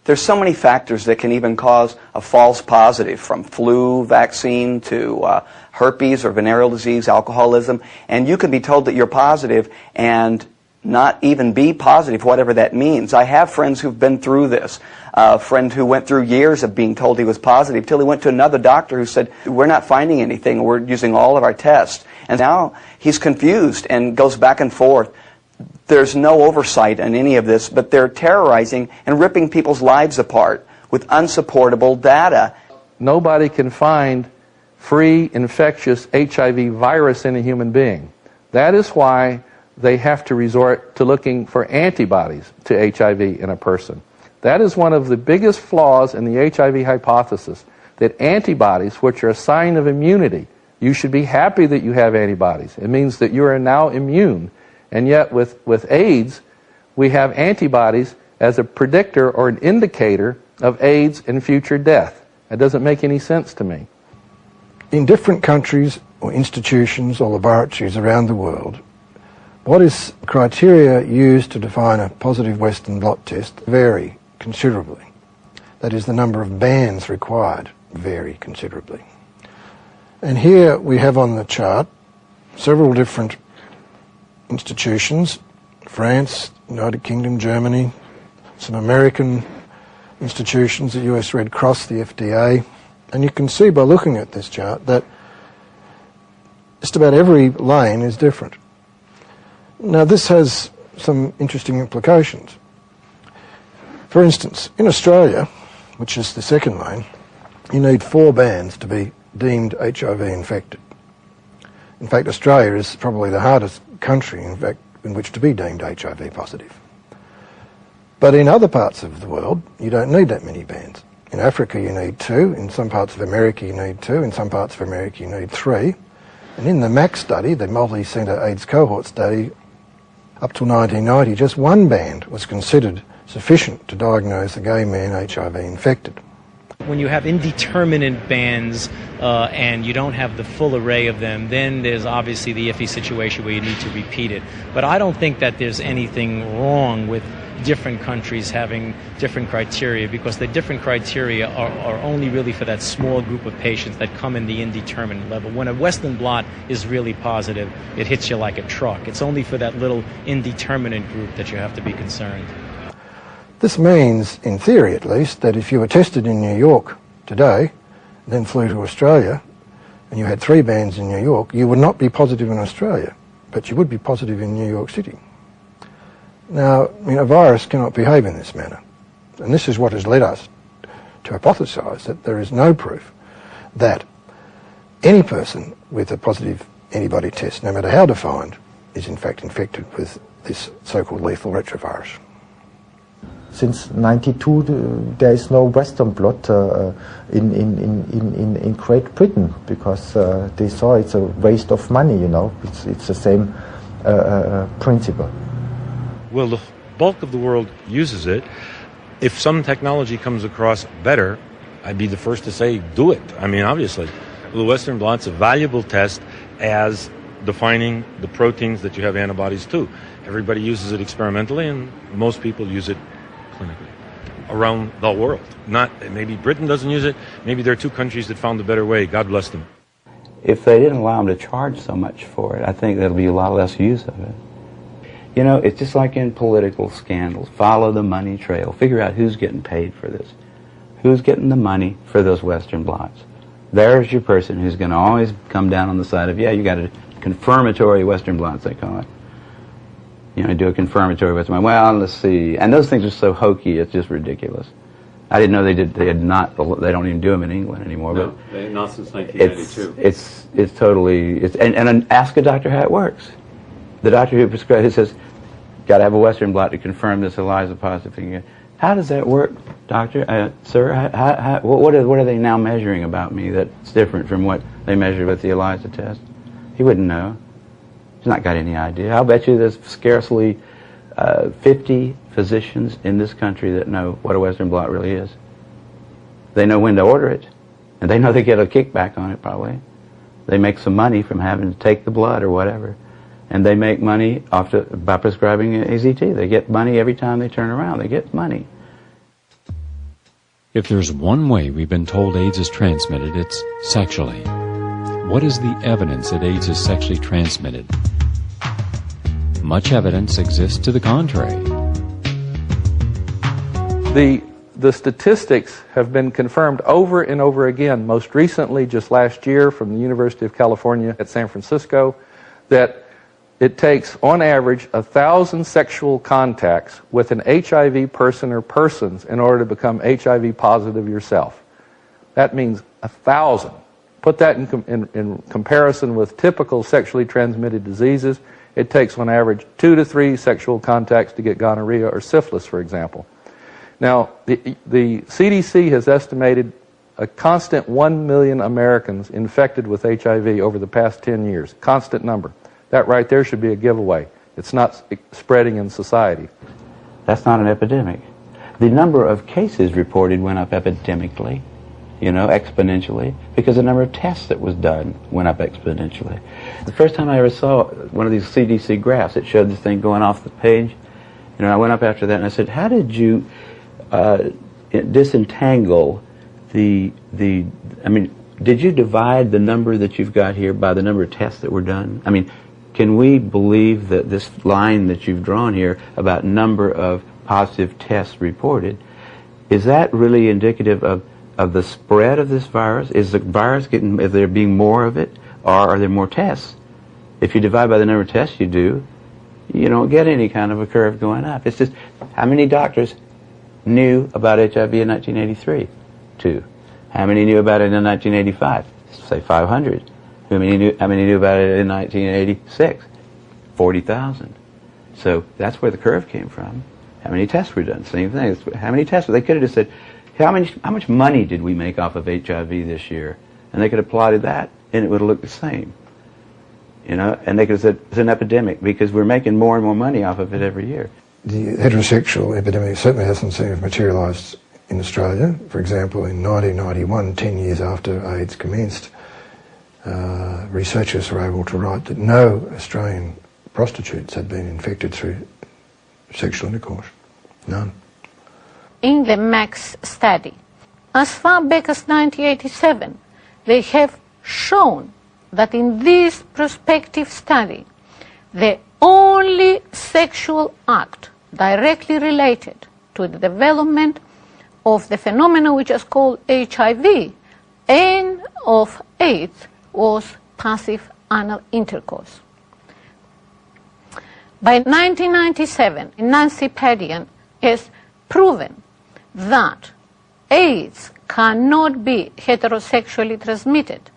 There's so many factors that can even cause a false positive, from flu vaccine to herpes or venereal disease, alcoholism, and you can be told that you're positive, and not even be positive, whatever that means. I have friends who've been through this. A friend who went through years of being told he was positive till he went to another doctor who said, we're not finding anything, we're using all of our tests. And now he's confused and goes back and forth. There's no oversight in any of this, but they're terrorizing and ripping people's lives apart with unsupportable data.
Nobody can find free infectious HIV virus in a human being. That is why they have to resort to looking for antibodies to HIV in a person. That is one of the biggest flaws in the HIV hypothesis, that antibodies, which are a sign of immunity, you should be happy that you have antibodies. It means that you are now immune. And yet with AIDS, we have antibodies as a predictor or an indicator of AIDS and future death. That doesn't make any sense to me.
In different countries or institutions or laboratories around the world, what is criteria used to define a positive Western blot test vary considerably. That is, the number of bands required vary considerably. And here we have on the chart several different institutions, France, United Kingdom, Germany, some American institutions, the US Red Cross, the FDA, and you can see by looking at this chart that just about every lane is different. Now this has some interesting implications. For instance, in Australia, which is the second lane, you need 4 bands to be deemed HIV infected. In fact, Australia is probably the hardest country, in fact, in which to be deemed HIV positive. But in other parts of the world, you don't need that many bands. In Africa, you need 2. In some parts of America, you need 2. In some parts of America, you need 3. And in the MAC study, the multi-centre AIDS cohort study, up till 1990, just 1 band was considered sufficient to diagnose a gay man HIV infected.
When you have indeterminate bands and you don't have the full array of them, then there's obviously the iffy situation where you need to repeat it. But I don't think that there's anything wrong with different countries having different criteria, because the different criteria are only really for that small group of patients that come in the indeterminate level. When a Western blot is really positive, it hits you like a truck. It's only for that little indeterminate group that you have to be concerned.
This means, in theory at least, that if you were tested in New York today, then flew to Australia, and you had 3 bands in New York, you would not be positive in Australia, but you would be positive in New York City. Now, a virus cannot behave in this manner, and this is what has led us to hypothesize that there is no proof that any person with a positive antibody test, no matter how defined, is in fact infected with this so-called lethal retrovirus.
Since '92, there is no Western blot in Great Britain, because they saw it's a waste of money. It's the same principle.
Well, the bulk of the world uses it. If some technology comes across better, I'd be the first to say, do it. I mean, obviously, the Western blot's a valuable test as defining the proteins that you have antibodies to. Everybody uses it experimentally, and most people use it clinically around the world. Not maybe Britain doesn't use it. Maybe there are 2 countries that found a better way. God bless them.
If they didn't allow them to charge so much for it, I think there'll be a lot less use of it. It's just like in political scandals. Follow the money trail. Figure out who's getting paid for this. Who's getting the money for those Western blots. There's your person who's going to always come down on the side of, you got a confirmatory Western blots, they call it. Do a confirmatory Western blot. Well, let's see. And those things are so hokey, it's just ridiculous. I didn't know they don't even do them in England anymore.
No,
but
not since 1992.
It's totally, and ask a doctor how it works. The doctor who prescribes it says, got to have a Western blot to confirm this ELISA positive thing. How does that work, doctor? Sir, what are they now measuring about me that's different from what they measured with the ELISA test? He wouldn't know. He's not got any idea. I'll bet you there's scarcely 50 physicians in this country that know what a Western blot really is. They know when to order it, and they know they get a kickback on it probably. They make some money from having to take the blood or whatever. And they make money by prescribing AZT. They get money every time they turn around. They get money.
If there's one way we've been told AIDS is transmitted, it's sexually. What is the evidence that AIDS is sexually transmitted? Much evidence exists to the contrary.
The statistics have been confirmed over and over again, most recently just last year from the University of California at San Francisco, that it takes on average 1,000 sexual contacts with an HIV person or persons in order to become HIV positive yourself. That means 1,000. Put that in comparison with typical sexually transmitted diseases. It takes on average 2 to 3 sexual contacts to get gonorrhea or syphilis, for example. Now, the CDC has estimated a constant 1 million Americans infected with HIV over the past 10 years. Constant number. That right there should be a giveaway. It's not spreading in society.
That's not an epidemic. The number of cases reported went up epidemically, exponentially, because the number of tests that was done went up exponentially. The first time I ever saw one of these CDC graphs, it showed this thing going off the page. I went up after that and I said, how did you disentangle did you divide the number that you've got here by the number of tests that were done? Can we believe that this line that you've drawn here about number of positive tests reported, is that really indicative of the spread of this virus? Is the virus is there being more of it, or are there more tests? If you divide by the number of tests you don't get any kind of a curve going up. It's just, how many doctors knew about HIV in 1983? 2. How many knew about it in 1985? Say 500. How many knew about it in 1986? 40,000. So that's where the curve came from. How many tests were done? Same thing. How many tests? They could have just said, how much money did we make off of HIV this year? And they could have plotted that, and it would have looked the same. And they could have said, it's an epidemic, because we're making more and more money off of it every year.
The heterosexual epidemic certainly hasn't seemed to have materialised in Australia. For example, in 1991, 10 years after AIDS commenced, researchers were able to write that no Australian prostitutes had been infected through sexual intercourse. None.
In the MAX study, as far back as 1987, they have shown that in this prospective study, the only sexual act directly related to the development of the phenomenon which is called HIV and of AIDS was passive anal intercourse. By 1997, Nancy Padian has proven that AIDS cannot be heterosexually transmitted.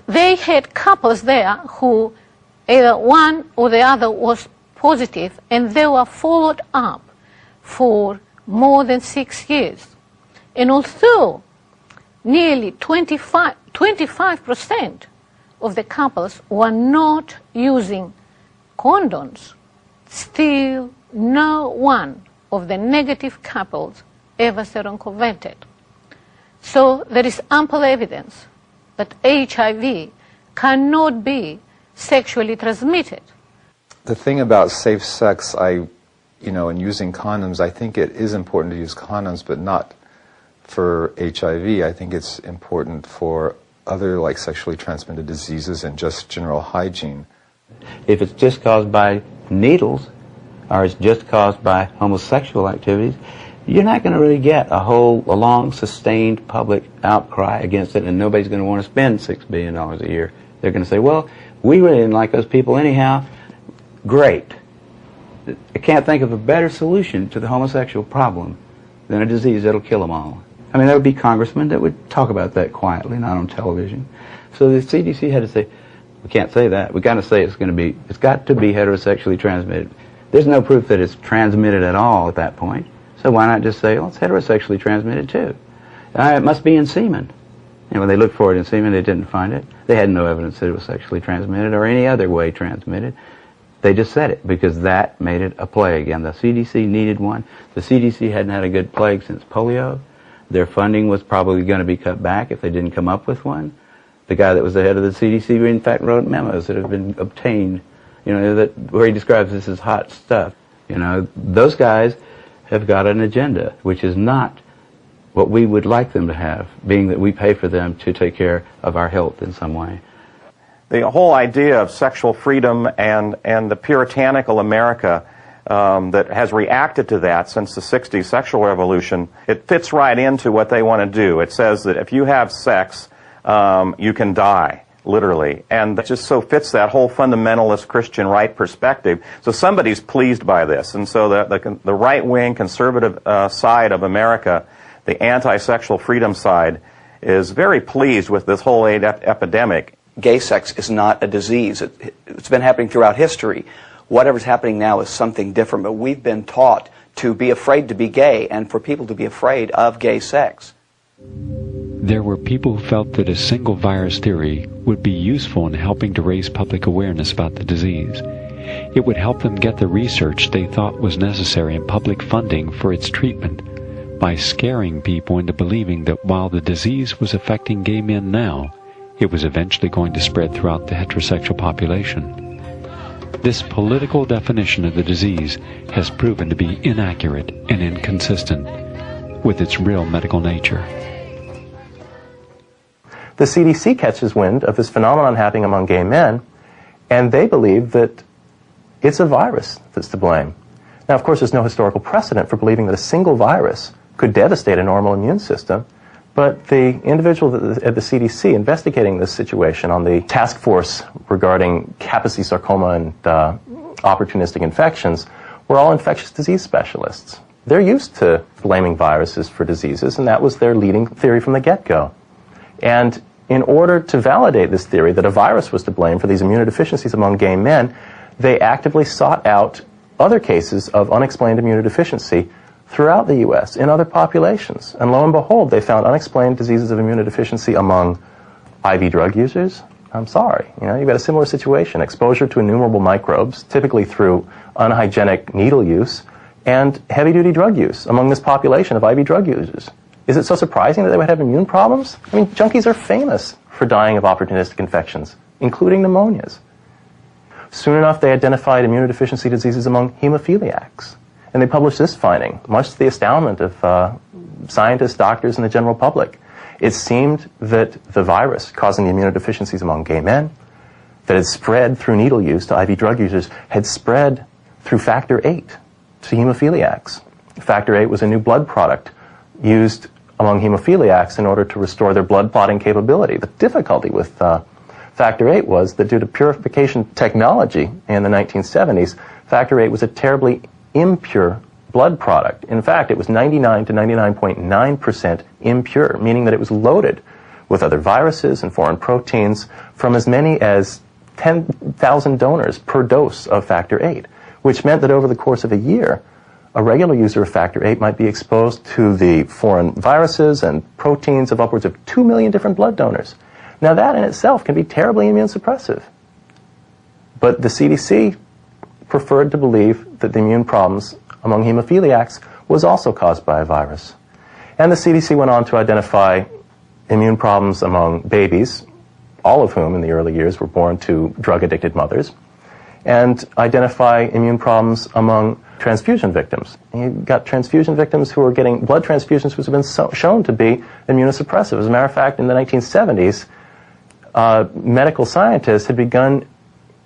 They had couples there who either one or the other was positive, and they were followed up for more than 6 years. And although nearly 25% of the couples were not using condoms, still no one of the negative couples ever seroconverted. So there is ample evidence that HIV cannot be sexually transmitted.
The thing about safe sex, and using condoms, I think it is important to use condoms, but not for HIV. I think it's important for other sexually transmitted diseases and just general hygiene.
If it's just caused by needles, or it's just caused by homosexual activities, you're not going to really get a long, sustained public outcry against it, and nobody's going to want to spend $6 billion a year. They're going to say, well, we really didn't like those people anyhow. Great. I can't think of a better solution to the homosexual problem than a disease that'll kill them all. There would be congressmen that would talk about that quietly, not on television. So the CDC had to say, we can't say that. We've got to say it's got to be heterosexually transmitted. There's no proof that it's transmitted at all at that point. So why not just say, well, it's heterosexually transmitted too. It must be in semen. When they looked for it in semen, they didn't find it. They had no evidence that it was sexually transmitted or any other way transmitted. They just said it because that made it a plague. And the CDC needed one. The CDC hadn't had a good plague since polio. Their funding was probably going to be cut back if they didn't come up with one. The guy that was the head of the CDC, in fact, wrote memos that have been obtained, where he describes this as hot stuff. Those guys have got an agenda, which is not what we would like them to have, being that we pay for them to take care of our health in some way.
the whole idea of sexual freedom and the puritanical America that has reacted to that since the 60s sexual revolution, it fits right into what they want to do. It says that if you have sex, you can die, literally. And that just so fits that whole fundamentalist Christian right perspective. So somebody's pleased by this. And so the right-wing conservative side of America, the anti-sexual freedom side, is very pleased with this whole AIDS epidemic.
Gay sex is not a disease. It's been happening throughout history. Whatever's happening now is something different, but we've been taught to be afraid to be gay and for people to be afraid of gay sex.
There were people who felt that a single virus theory would be useful in helping to raise public awareness about the disease. It would help them get the research they thought was necessary and public funding for its treatment by scaring people into believing that while the disease was affecting gay men now, it was eventually going to spread throughout the heterosexual population. This political definition of the disease has proven to be inaccurate and inconsistent with its real medical nature.
The CDC catches wind of this phenomenon happening among gay men, and they believe that it's a virus that's to blame. Now, of course, there's no historical precedent for believing that a single virus could devastate a normal immune system, but the individual at the CDC investigating this situation on the task force regarding Kaposi sarcoma and opportunistic infections were all infectious disease specialists. They're used to blaming viruses for diseases, and that was their leading theory from the get-go. And in order to validate this theory that a virus was to blame for these immunodeficiencies among gay men, they actively sought out other cases of unexplained immunodeficiency throughout the U.S. in other populations. And lo and behold, they found unexplained diseases of immunodeficiency among IV drug users. I'm sorry, you've got a similar situation. Exposure to innumerable microbes, typically through unhygienic needle use, and heavy-duty drug use among this population of IV drug users. Is it so surprising that they would have immune problems? I mean, junkies are famous for dying of opportunistic infections, including pneumonias. Soon enough, they identified immunodeficiency diseases among hemophiliacs. And they published this finding, much to the astoundment of scientists, doctors, and the general public. It seemed that the virus causing the immunodeficiencies among gay men, that had spread through needle use to IV drug users, had spread through factor VIII to hemophiliacs. Factor VIII was a new blood product used among hemophiliacs in order to restore their blood clotting capability. The difficulty with factor VIII was that due to purification technology in the 1970s, factor VIII was a terribly impure blood product. In fact, it was 99 to 99.9% impure, meaning that it was loaded with other viruses and foreign proteins from as many as 10,000 donors per dose of factor VIII, which meant that over the course of a year, a regular user of factor VIII might be exposed to the foreign viruses and proteins of upwards of 2 million different blood donors. Now that in itself can be terribly immune suppressive. But the CDC preferred to believe that the immune problems among hemophiliacs was also caused by a virus. And the CDC went on to identify immune problems among babies, all of whom in the early years were born to drug-addicted mothers, and identify immune problems among transfusion victims. And you've got transfusion victims who are getting blood transfusions which have been shown to be immunosuppressive. As a matter of fact, in the 1970s, medical scientists had begun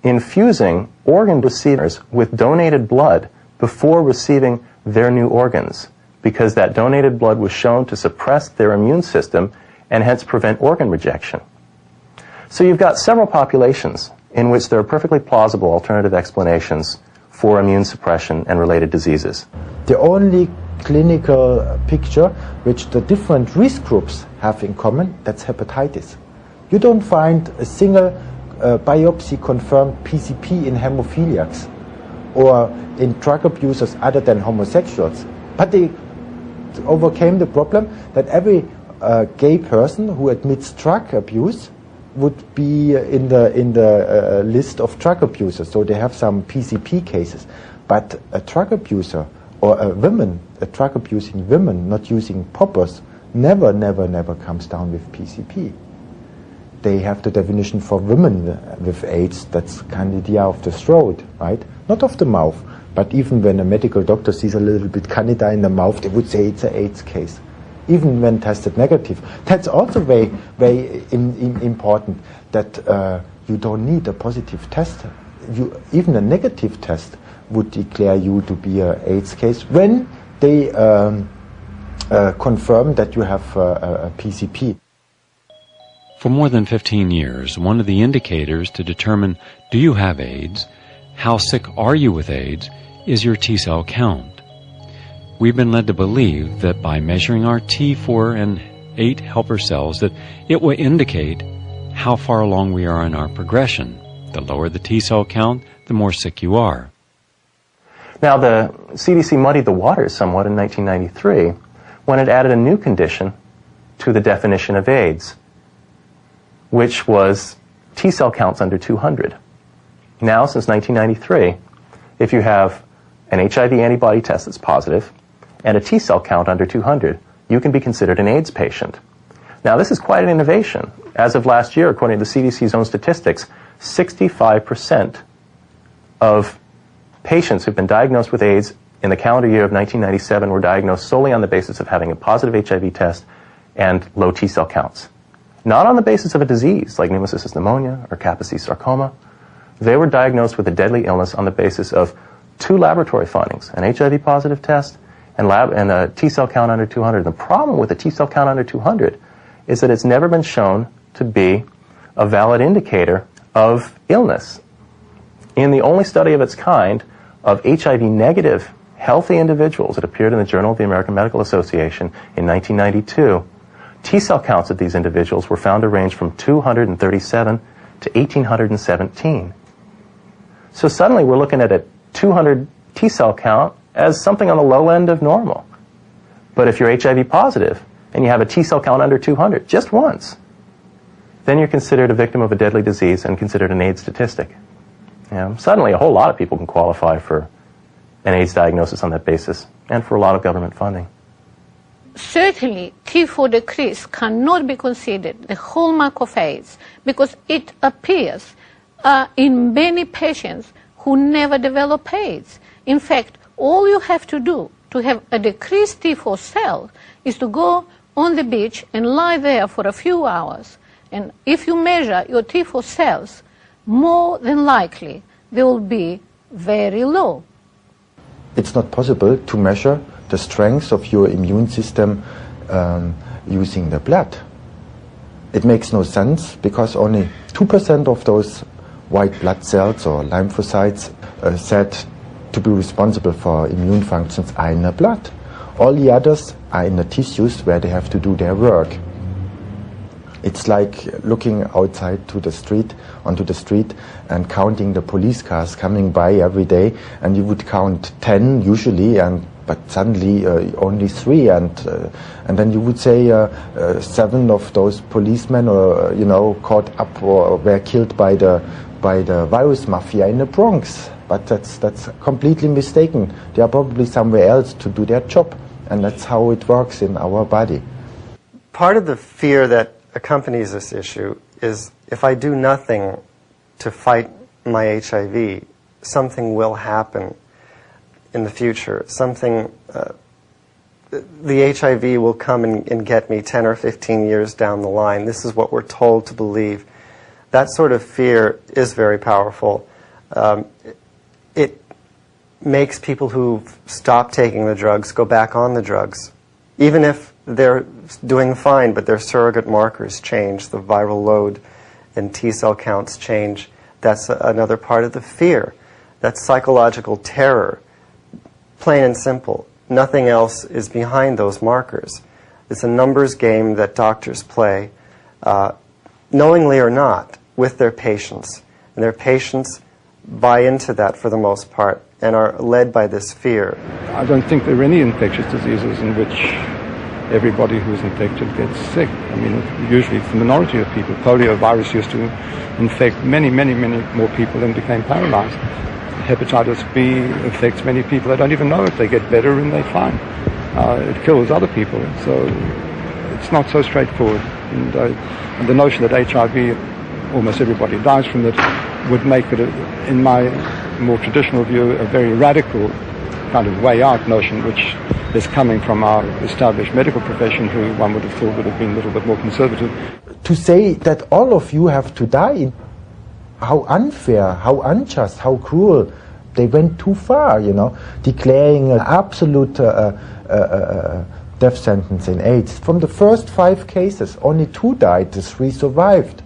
infusing organ receivers with donated blood before receiving their new organs, because that donated blood was shown to suppress their immune system and hence prevent organ rejection. So you've got several populations in which there are perfectly plausible alternative explanations for immune suppression and related diseases.
The only clinical picture which the different risk groups have in common, that's hepatitis. You don't find a single biopsy-confirmed PCP in hemophiliacs or in drug abusers other than homosexuals. But they overcame the problem that every gay person who admits drug abuse would be in the list of drug abusers. So they have some PCP cases. But a drug abuser or a drug abusing women not using poppers never comes down with PCP. They have the definition for women with AIDS, that's candida of the throat, right? Not of the mouth. But even when a medical doctor sees a little bit candida in the mouth, they would say it's an AIDS case, even when tested negative. That's also very important, that You don't need a positive test. Even a negative test would declare you to be an AIDS case when they confirm that you have a PCP.
For more than 15 years, one of the indicators to determine do you have AIDS, how sick are you with AIDS, is your T-cell count. We've been led to believe that by measuring our T4 and 8 helper cells that it will indicate how far along we are in our progression. The lower the T-cell count, the more sick you are.
Now, the CDC muddied the waters somewhat in 1993 when it added a new condition to the definition of AIDS, which was T-cell counts under 200. Now, since 1993, if you have an HIV antibody test that's positive and a T-cell count under 200, you can be considered an AIDS patient. Now, this is quite an innovation. As of last year, according to the CDC's own statistics, 65% of patients who've been diagnosed with AIDS in the calendar year of 1997 were diagnosed solely on the basis of having a positive HIV test and low T-cell counts. Not on the basis of a disease like pneumocystis pneumonia or Kaposi sarcoma. They were diagnosed with a deadly illness on the basis of 2 laboratory findings, an HIV positive test and a T-cell count under 200. The problem with a T-cell count under 200 is that it's never been shown to be a valid indicator of illness. In the only study of its kind of HIV negative healthy individuals that appeared in the Journal of the American Medical Association in 1992, T-cell counts of these individuals were found to range from 237 to 1,817. So suddenly we're looking at a 200 T-cell count as something on the low end of normal. But if you're HIV positive and you have a T-cell count under 200, just once, then you're considered a victim of a deadly disease and considered an AIDS statistic. Suddenly a whole lot of people can qualify for an AIDS diagnosis on that basis and for a lot of government funding.
Certainly, T4 decrease cannot be considered the hallmark of AIDS because it appears in many patients who never develop AIDS. In fact, all you have to do to have a decreased T4 cell is to go on the beach and lie there for a few hours. And if you measure your T4 cells, more than likely they will be very low.
It's not possible to measure the strength of your immune system using the blood. It makes no sense because only 2% of those white blood cells or lymphocytes said to be responsible for immune functions are in the blood. All the others are in the tissues where they have to do their work. It's like looking outside to the street, onto the street, and counting the police cars coming by every day, and you would count 10 usually, but suddenly only 3, and then you would say 7 of those policemen, caught up or were killed by the virus mafia in the Bronx. But that's completely mistaken. They are probably somewhere else to do their job, and that's how it works in our body.
Part of the fear that accompanies this issue is if I do nothing to fight my HIV, something will happen in the future. The HIV will come and get me 10 or 15 years down the line. This is what we're told to believe. That sort of fear is very powerful. It makes people who stop taking the drugs go back on the drugs, even if they're doing fine, but their surrogate markers change, the viral load and T-cell counts change. That's another part of the fear. That's psychological terror, plain and simple. Nothing else is behind those markers. It's a numbers game that doctors play, knowingly or not, with their patients. And their patients buy into that for the most part and are led by this fear.
I don't think there are any infectious diseases in which everybody who's infected gets sick. I mean, usually it's the minority of people. Polio virus used to infect many, many, many more people than became paralyzed. Hepatitis B affects many people. They don't even know it. They get better and they're fine. It kills other people. So it's not so straightforward. And the notion that HIV, almost everybody dies from it, would make it, in my more traditional view, a very radical kind of way out notion, which is coming from our established medical profession, who one would have thought would have been a little bit more conservative.
To say that all of you have to die how unfair, how unjust, how cruel. They went too far, you know, declaring an absolute death sentence in AIDS. From the first 5 cases, only 2 died, the 3 survived.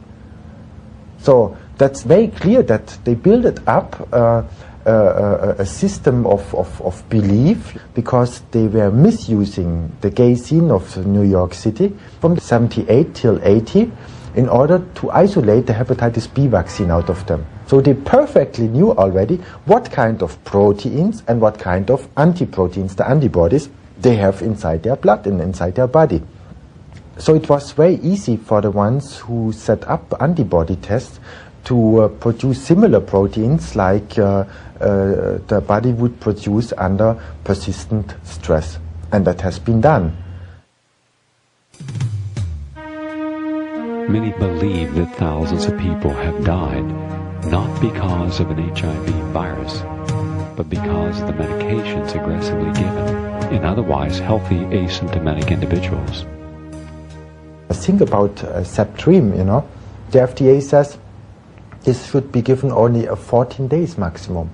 So that's very clear that they built up a system of belief, because they were misusing the gay scene of New York City from 78 till 80 in order to isolate the hepatitis B vaccine out of them. So they perfectly knew already what kind of proteins and what kind of anti-proteins, the antibodies, they have inside their blood and inside their body. So it was very easy for the ones who set up antibody tests to produce similar proteins like the body would produce under persistent stress. And that has been done.
Many believe that thousands of people have died not because of an HIV virus, but because of the medications aggressively given in otherwise healthy asymptomatic individuals.
Think about Septrim, you know. The FDA says this should be given only 14 days maximum.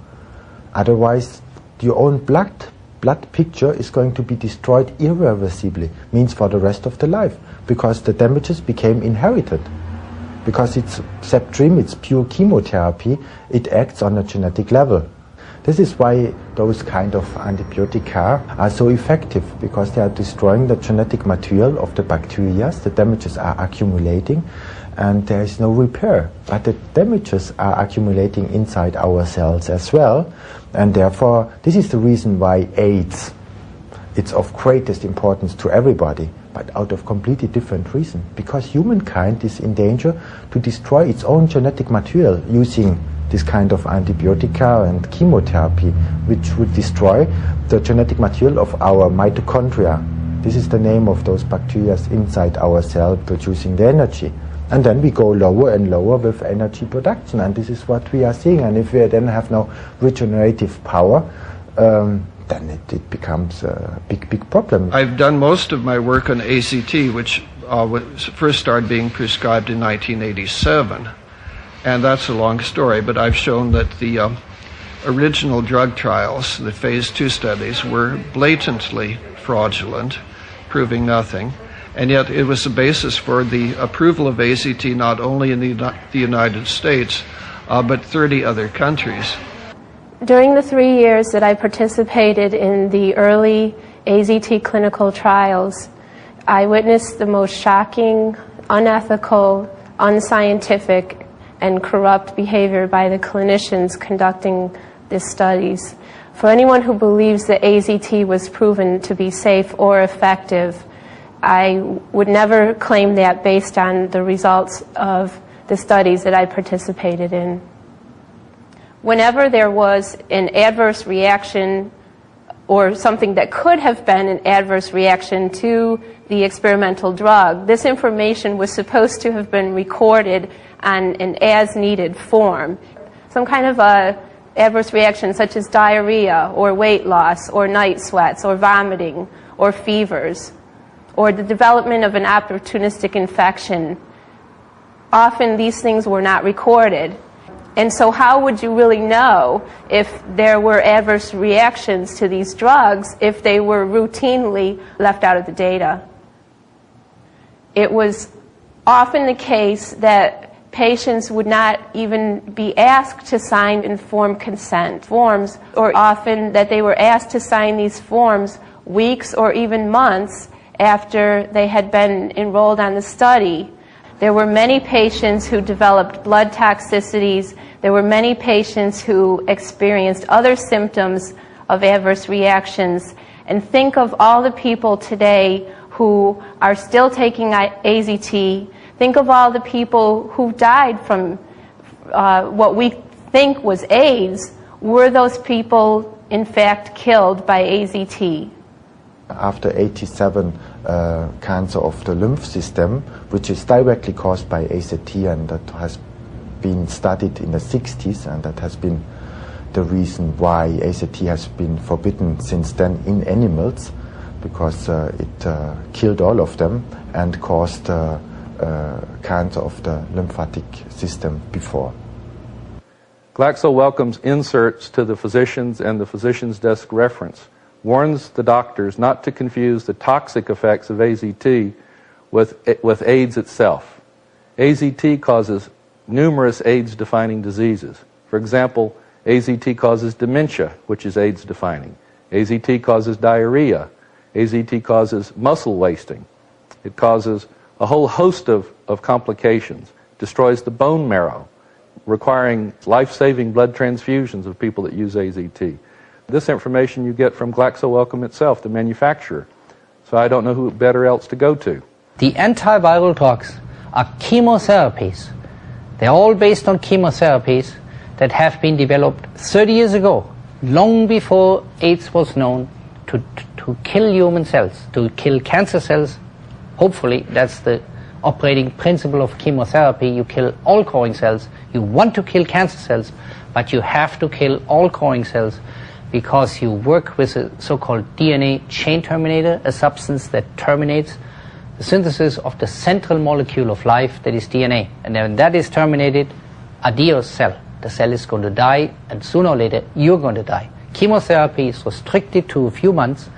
Otherwise, your own blood picture is going to be destroyed irreversibly, means for the rest of the life, because the damages became inherited. Because it's Septrim, it's pure chemotherapy, it acts on a genetic level. This is why those kind of antibiotica are so effective, because they are destroying the genetic material of the bacteria, the damages are accumulating, and there is no repair. But the damages are accumulating inside our cells as well, and therefore this is the reason why AIDS, it's of greatest importance to everybody, but out of completely different reason. Because humankind is in danger to destroy its own genetic material using this kind of antibiotica and chemotherapy, which would destroy the genetic material of our mitochondria. This is the name of those bacteria inside our cell producing the energy. And then we go lower and lower with energy production, and this is what we are seeing. And if we then have no regenerative power, then it becomes a big problem.
I've done most of my work on AZT, which first started being prescribed in 1987. And that's a long story, but I've shown that the original drug trials, the phase 2 studies, were blatantly fraudulent, proving nothing. And yet it was the basis for the approval of AZT not only in the United States, but 30 other countries.
During the 3 years that I participated in the early AZT clinical trials, I witnessed the most shocking, unethical, unscientific, and corrupt behavior by the clinicians conducting these studies. For anyone who believes that AZT was proven to be safe or effective, I would never claim that based on the results of the studies that I participated in. Whenever there was an adverse reaction or something that could have been an adverse reaction to the experimental drug, this information was supposed to have been recorded on an as-needed form. Some kind of adverse reaction such as diarrhea or weight loss or night sweats or vomiting or fevers or the development of an opportunistic infection. Often these things were not recorded. And so how would you really know if there were adverse reactions to these drugs if they were routinely left out of the data? It was often the case that patients would not even be asked to sign informed consent forms, or often that they were asked to sign these forms weeks or even months after they had been enrolled on the study. There were many patients who developed blood toxicities. There were many patients who experienced other symptoms of adverse reactions. And think of all the people today who are still taking AZT. Think of all the people who died from what we think was AIDS. Were those people, in fact, killed by AZT?
After 87 cancer of the lymph system, which is directly caused by AZT, and that has been studied in the 60s, and that has been the reason why AZT has been forbidden since then in animals, because it killed all of them and caused cancer of the lymphatic system before.
Glaxo welcomes inserts to the physician's and the physician's desk reference, warns the doctors not to confuse the toxic effects of AZT with AIDS itself. AZT causes numerous AIDS-defining diseases. For example, AZT causes dementia, which is AIDS-defining. AZT causes diarrhea. AZT causes muscle wasting. It causes a whole host of complications, destroys the bone marrow, requiring life-saving blood transfusions of people that use AZT. This information you get from Glaxo Wellcome itself, the manufacturer. So I don't know who better else to go to.
The antiviral drugs are chemotherapies. They're all based on chemotherapies that have been developed 30 years ago, long before AIDS was known, to kill human cells, to kill cancer cells. Hopefully, that's the operating principle of chemotherapy. You kill all coring cells. You want to kill cancer cells, but you have to kill all coring cells because you work with a so-called DNA chain terminator, a substance that terminates the synthesis of the central molecule of life, that is DNA. And when that is terminated, adios cell. The cell is going to die, and sooner or later, you're going to die. Chemotherapy is restricted to a few months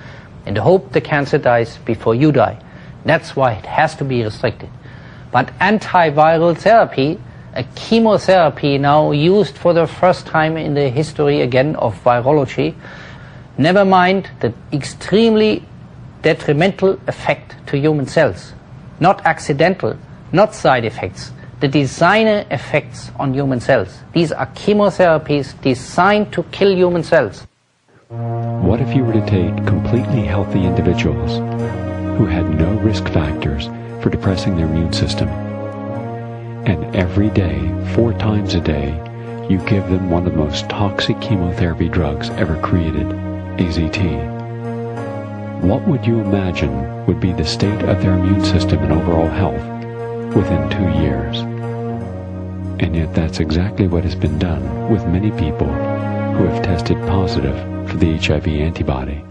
in the hope the cancer dies before you die. That's why it has to be restricted. But antiviral therapy, a chemotherapy now used for the first time in the history again of virology, never mind the extremely detrimental effect to human cells, not accidental, not side effects, the designer effects on human cells. These are chemotherapies designed to kill human cells.
What if you were to take completely healthy individuals who had no risk factors for depressing their immune system, and every day, 4 times a day, you give them one of the most toxic chemotherapy drugs ever created, AZT? What would you imagine would be the state of their immune system and overall health within 2 years? And yet that's exactly what has been done with many people who have tested positive for the HIV antibody.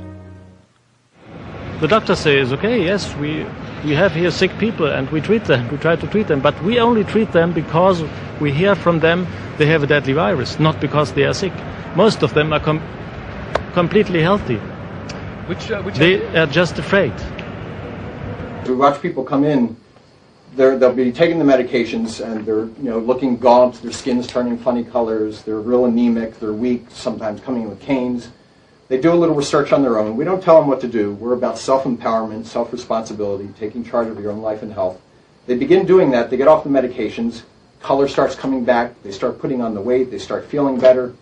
The doctor says, okay, yes, we have here sick people and we treat them, we try to treat them, but we only treat them because we hear from them they have a deadly virus, not because they are sick. Most of them are completely healthy. They are just afraid.
We watch people come in, they'll be taking the medications and they're looking gaunt, their skin's turning funny colors, they're real anemic, they're weak, sometimes coming in with canes. They do a little research on their own. We don't tell them what to do. We're about self-empowerment, self-responsibility, taking charge of your own life and health. They begin doing that, they get off the medications, color starts coming back, they start putting on the weight, they start feeling better.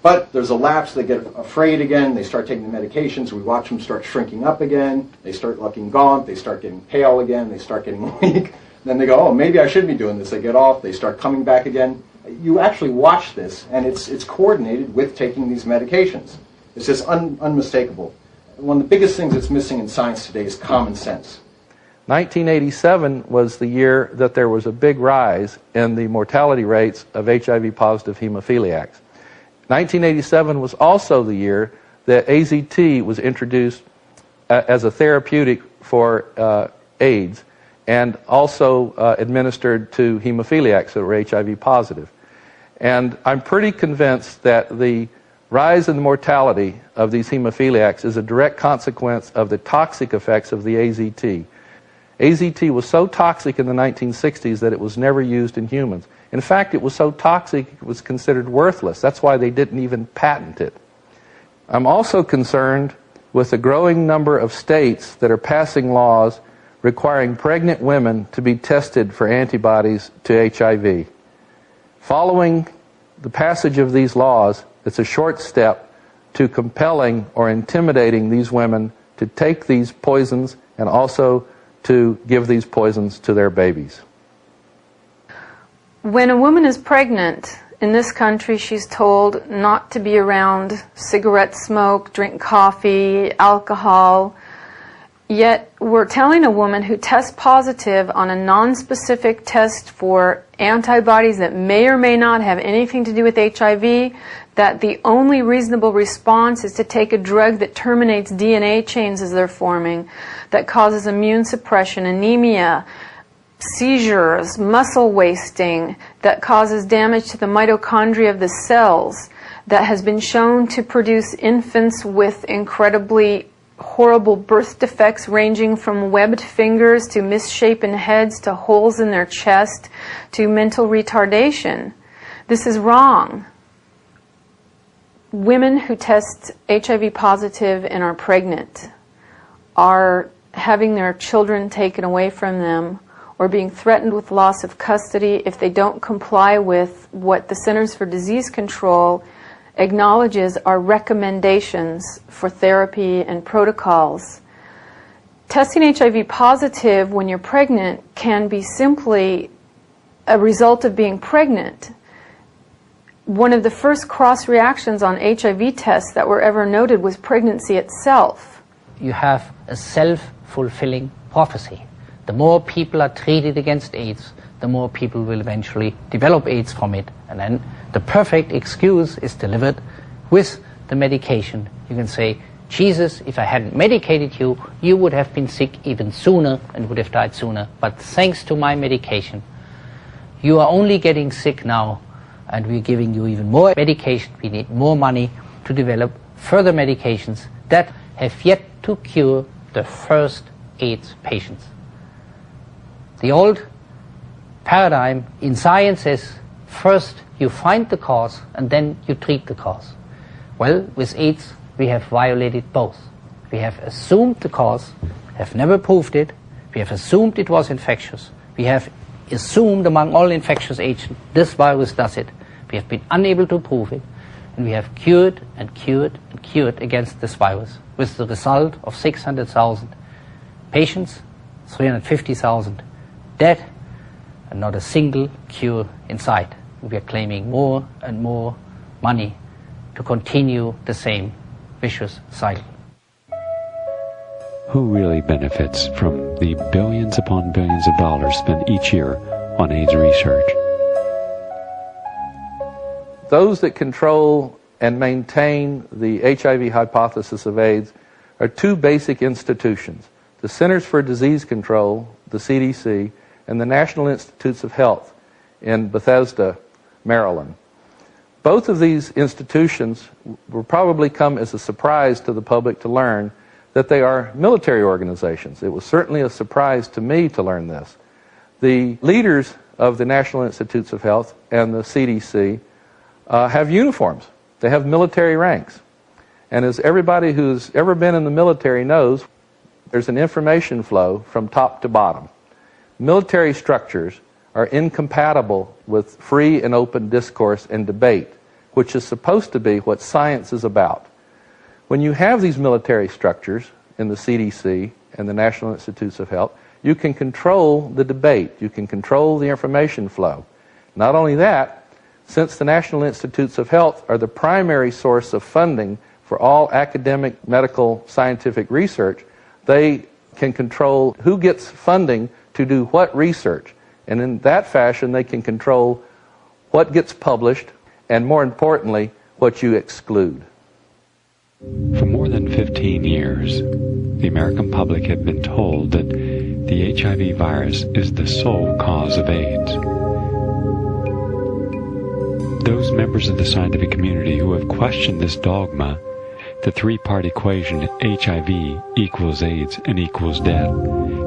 But there's a lapse, they get afraid again, they start taking the medications, we watch them start shrinking up again, they start looking gaunt, they start getting pale again, they start getting weak. Then they go, oh, maybe I should be doing this. They get off, they start coming back again. You actually watch this, and it's coordinated with taking these medications. It's just unmistakable. One of the biggest things that's missing in science today is common sense.
1987 was the year that there was a big rise in the mortality rates of HIV-positive hemophiliacs. 1987 was also the year that AZT was introduced as a therapeutic for AIDS and also administered to hemophiliacs that were HIV positive. And I'm pretty convinced that the rise in the mortality of these hemophiliacs is a direct consequence of the toxic effects of the AZT. AZT was so toxic in the 1960s that it was never used in humans. In fact, it was so toxic it was considered worthless. That's why they didn't even patent it. I'm also concerned with the growing number of states that are passing laws requiring pregnant women to be tested for antibodies to HIV. Following the passage of these laws, it's a short step to compelling or intimidating these women to take these poisons and also to give these poisons to their babies.
When a woman is pregnant, in this country she's told not to be around cigarette smoke, drink coffee, alcohol. Yet we're telling a woman who tests positive on a non-specific test for antibodies that may or may not have anything to do with HIV that the only reasonable response is to take a drug that terminates DNA chains as they're forming, that causes immune suppression, anemia, seizures, muscle wasting, that causes damage to the mitochondria of the cells, that has been shown to produce infants with incredibly horrible birth defects ranging from webbed fingers to misshapen heads to holes in their chest to mental retardation. This is wrong. Women who test HIV positive and are pregnant are having their children taken away from them or being threatened with loss of custody if they don't comply with what the Centers for Disease Control acknowledges are recommendations for therapy and protocols. Testing HIV positive when you're pregnant can be simply a result of being pregnant. One of the first cross reactions on HIV tests that were ever noted was pregnancy itself.
You have a self-fulfilling prophecy. The more people are treated against AIDS, the more people will eventually develop AIDS from it. And then the perfect excuse is delivered with the medication. You can say, Jesus, if I hadn't medicated you, you would have been sick even sooner and would have died sooner. But thanks to my medication, you are only getting sick now, and we're giving you even more medication. We need more money to develop further medications that have yet to cure the first AIDS patients. The old paradigm in science is first you find the cause and then you treat the cause. Well, with AIDS we have violated both. We have assumed the cause, have never proved it. We have assumed it was infectious. We have assumed among all infectious agents this virus does it. We have been unable to prove it, and we have cured and cured and cured against this virus, with the result of 600,000 patients, 350,000 dead, and not a single cure in sight. We are claiming more and more money to continue the same vicious cycle.
Who really benefits from the billions upon billions of dollars spent each year on AIDS research?
Those that control and maintain the HIV hypothesis of AIDS are two basic institutions: the Centers for Disease Control, the CDC, and the National Institutes of Health in Bethesda, Maryland. Both of these institutions will probably come as a surprise to the public to learn that they are military organizations. It was certainly a surprise to me to learn this. The leaders of the National Institutes of Health and the CDC have uniforms. They have military ranks. And as everybody who's ever been in the military knows, there's an information flow from top to bottom. Military structures are incompatible with free and open discourse and debate, which is supposed to be what science is about. When you have these military structures in the CDC and the National Institutes of Health, you can control the debate, you can control the information flow. Not only that, since the National Institutes of Health are the primary source of funding for all academic, medical, scientific research, they can control who gets funding to do what research. And in that fashion, they can control what gets published and, more importantly, what you exclude.
For more than 15 years, the American public had been told that the HIV virus is the sole cause of AIDS. Those members of the scientific community who have questioned this dogma, the three-part equation HIV equals AIDS and equals death,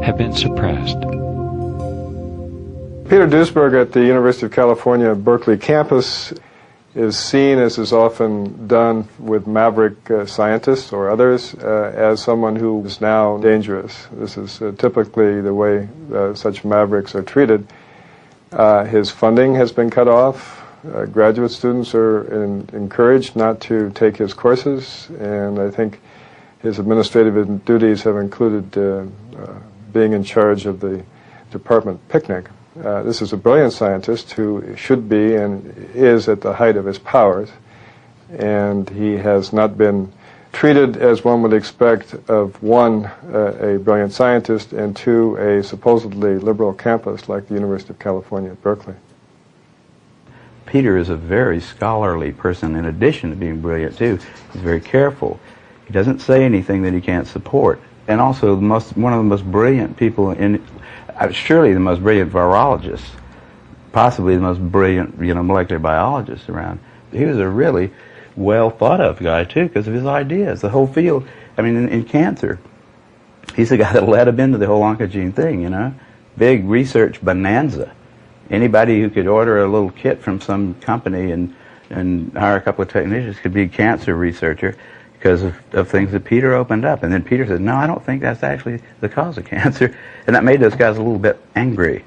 have been suppressed.
Peter Duisberg at the University of California, Berkeley campus is seen, as is often done with maverick scientists or others, as someone who is now dangerous. This is typically the way such mavericks are treated. His funding has been cut off. Graduate students are encouraged not to take his courses, and I think his administrative duties have included being in charge of the department picnic. This is a brilliant scientist who should be and is at the height of his powers, and he has not been treated as one would expect of one, a brilliant scientist, and two, a supposedly liberal campus like the University of California at Berkeley.
Peter is a very scholarly person in addition to being brilliant too. He's very careful. He doesn't say anything that he can't support. And also one of the most brilliant people surely the most brilliant virologist possibly the most brilliant, molecular biologist around. He was a really well thought of guy too, because of his ideas. The whole field, I mean, in cancer, he's the guy that led him into the whole oncogene thing, Big research bonanza. Anybody who could order a little kit from some company and hire a couple of technicians could be a cancer researcher because of things that Peter opened up. And then Peter said, no, I don't think that's actually the cause of cancer. And that made those guys a little bit angry.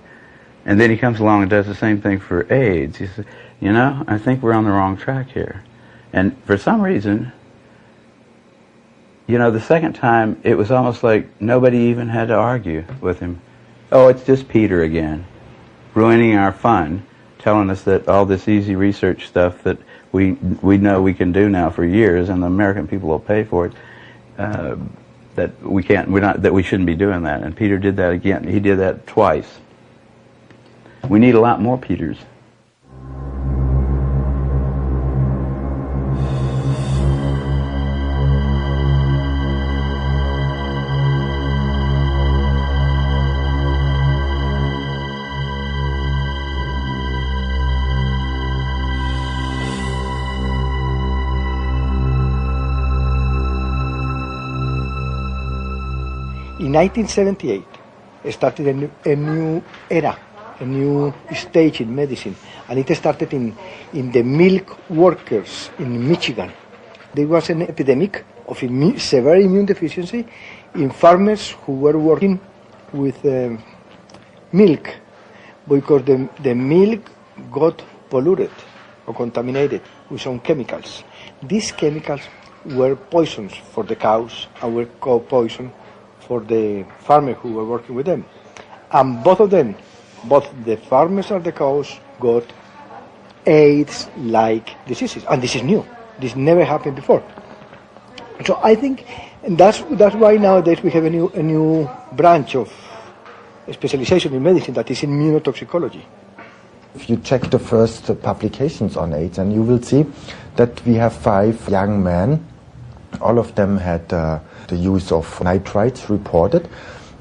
And then he comes along and does the same thing for AIDS. He said, I think we're on the wrong track here. And for some reason, the second time, it was almost like nobody even had to argue with him. Oh, it's just Peter again, ruining our fun, telling us that all this easy research stuff that we know we can do now for years, and the American people will pay for it, that we shouldn't be doing that. And Peter did that again. He did that twice. We need a lot more Peters.
In 1978, started a new era, a new stage in medicine, and it started in the milk workers in Michigan. There was an epidemic of severe immune deficiency in farmers who were working with milk, because the milk got polluted or contaminated with some chemicals. These chemicals were poisons for the cows and were poison for the farmers who were working with them. And both of them, both the farmers and the cows, got AIDS-like diseases. And this is new. This never happened before. So I think that's why nowadays we have a new branch of specialization in medicine that is immunotoxicology.
If you check the first publications on AIDS, and you will see that we have 5 young men. All of them had the use of nitrites reported,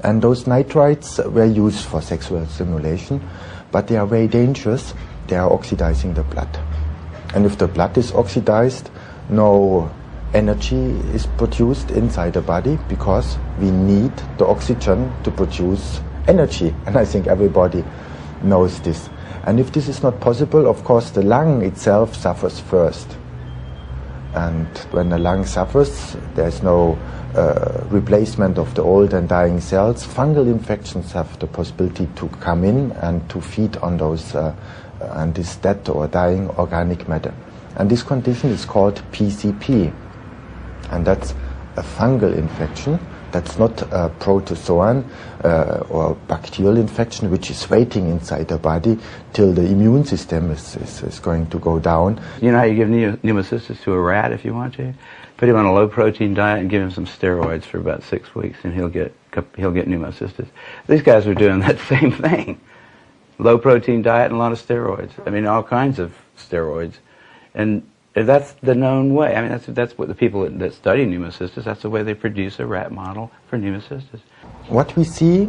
and those nitrites were used for sexual stimulation, but they are very dangerous. They are oxidizing the blood. And if the blood is oxidized, no energy is produced inside the body, because we need the oxygen to produce energy. And I think everybody knows this. And if this is not possible, of course, the lung itself suffers first. And when the lung suffers, there's no replacement of the old and dying cells. Fungal infections have the possibility to come in and to feed on those and this dead or dying organic matter. And this condition is called PCP. And that's a fungal infection. That's not a protozoan or bacterial infection, which is waiting inside the body till the immune system is going to go down.
You know how you give pneumocystis to a rat if you want to? Put him on a low-protein diet and give him some steroids for about 6 weeks, and he'll get pneumocystis. These guys are doing that same thing. Low-protein diet and a lot of steroids. I mean, all kinds of steroids. And that's the known way. I mean, that's what the people that study pneumocystis, that's the way they produce a rat model for pneumocystis.
What we see,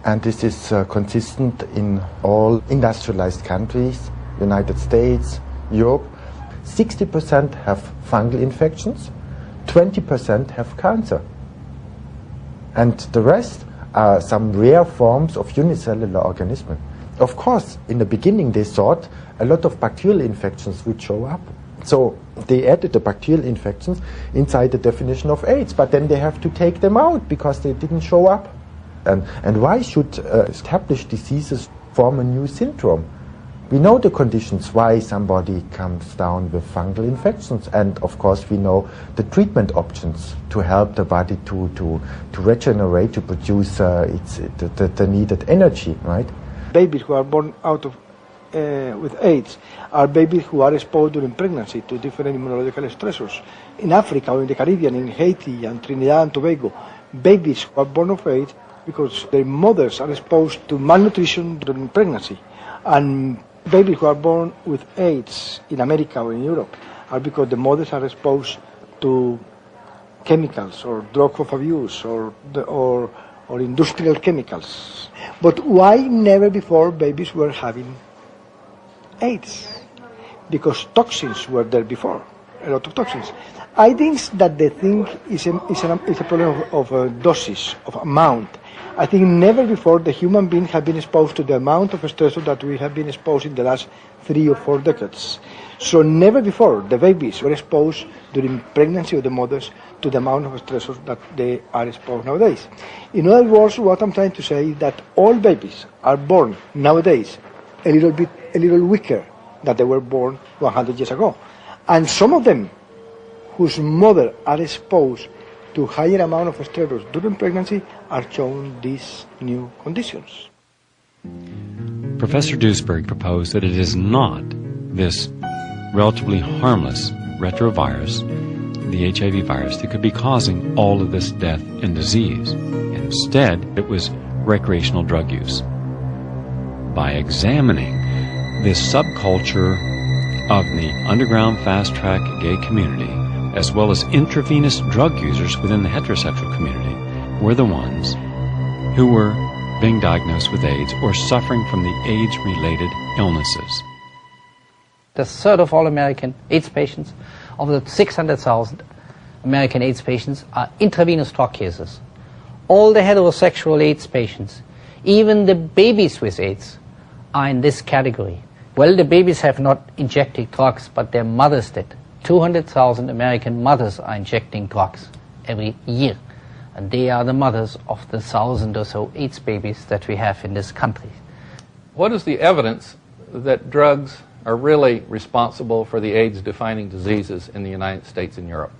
and this is consistent in all industrialized countries, United States, Europe, 60% have fungal infections, 20% have cancer. And the rest are some rare forms of unicellular organisms. Of course, in the beginning they thought a lot of bacterial infections would show up. So they added the bacterial infections inside the definition of AIDS, but then they have to take them out because they didn't show up. And why should established diseases form a new syndrome? We know the conditions why somebody comes down with fungal infections, and of course we know the treatment options to help the body to regenerate, to produce the needed energy, right?
Babies who are born out of with AIDS are babies who are exposed during pregnancy to different immunological stressors. In Africa or in the Caribbean, in Haiti and Trinidad and Tobago, babies who are born of AIDS because their mothers are exposed to malnutrition during pregnancy. And babies who are born with AIDS in America or in Europe are because the mothers are exposed to chemicals or drugs of abuse or industrial chemicals. But why never before babies were having AIDS, because toxins were there before, a lot of toxins. I think that the thing is a problem of doses, of amount. I think never before the human being have been exposed to the amount of stressor that we have been exposed in the last 3 or 4 decades. So never before the babies were exposed during pregnancy of the mothers to the amount of stressors that they are exposed nowadays. In other words, what I'm trying to say is that all babies are born nowadays a little weaker than they were born 100 years ago. And some of them whose mother are exposed to higher amount of stressors during pregnancy are shown these new conditions.
Professor Duisberg proposed that it is not this relatively harmless retrovirus, the HIV virus, that could be causing all of this death and disease. Instead, it was recreational drug use. By examining this subculture of the underground fast-track gay community, as well as intravenous drug users within the heterosexual community, were the ones who were being diagnosed with AIDS or suffering from the AIDS-related illnesses.
The third of all American AIDS patients, of the 600,000 American AIDS patients, are intravenous drug cases. All the heterosexual AIDS patients, even the babies with AIDS, are in this category. Well, the babies have not injected drugs, but their mothers did. 200,000 American mothers are injecting drugs every year, and they are the mothers of the 1,000 or so AIDS babies that we have in this country.
What is the evidence that drugs are really responsible for the AIDS-defining diseases in the United States and Europe?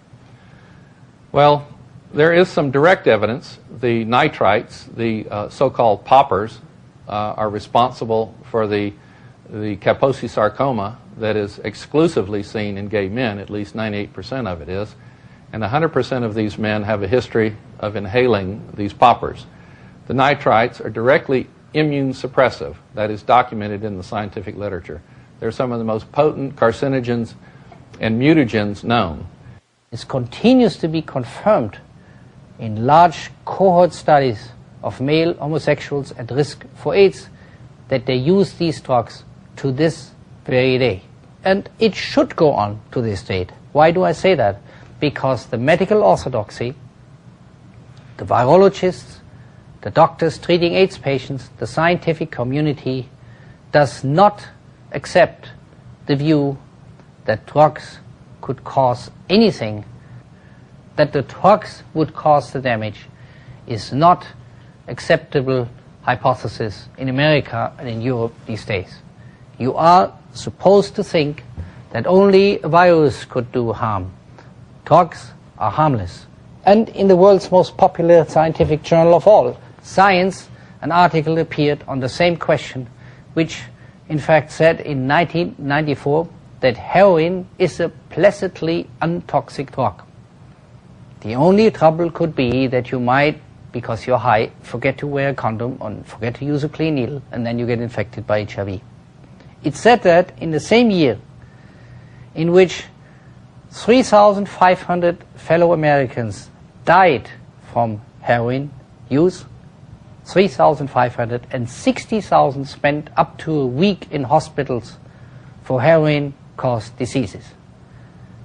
Well, there is some direct evidence. The nitrites, the so-called poppers, are responsible for the Kaposi sarcoma that is exclusively seen in gay men, at least 98% of it is, and 100% of these men have a history of inhaling these poppers. The nitrites are directly immune suppressive. That is documented in the scientific literature. They're some of the most potent carcinogens and mutagens known.
It continues to be confirmed in large cohort studies of male homosexuals at risk for AIDS that they use these drugs to this very day. And it should go on to this date. Why do I say that? Because the medical orthodoxy, the virologists, the doctors treating AIDS patients, the scientific community does not accept the view that drugs could cause anything, that the drugs would cause the damage is not acceptable hypothesis in America and in Europe these days. You are supposed to think that only a virus could do harm. Drugs are harmless. And in the world's most popular scientific journal of all, Science, an article appeared on the same question, which in fact said in 1994 that heroin is a placidly untoxic drug. The only trouble could be that you might, because you're high, forget to wear a condom or forget to use a clean needle, and then you get infected by HIV. It said that in the same year in which 3,500 fellow Americans died from heroin use, 3,500, and 60,000 spent up to a week in hospitals for heroin-caused diseases.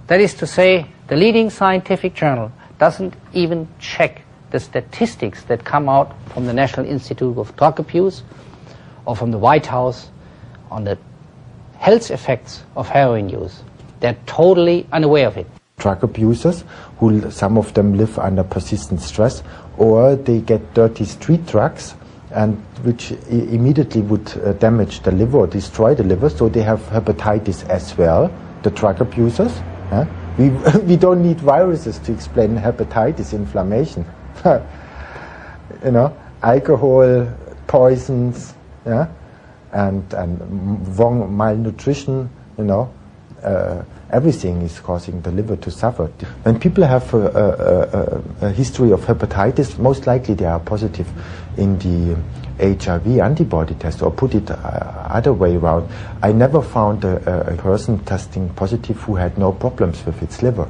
That is to say, the leading scientific journal doesn't even check the statistics that come out from the National Institute of Drug Abuse or from the White House on the health effects of heroin use. They're totally unaware of it.
Drug abusers, who some of them live under persistent stress, or they get dirty street drugs, and which immediately would damage the liver or destroy the liver, so they have hepatitis as well, the drug abusers. We don't need viruses to explain hepatitis, inflammation. You know, alcohol, poisons, and wrong malnutrition, you know, everything is causing the liver to suffer. When people have a history of hepatitis, most likely they are positive in the HIV antibody test, or put it other way around. I never found a person testing positive who had no problems with its liver,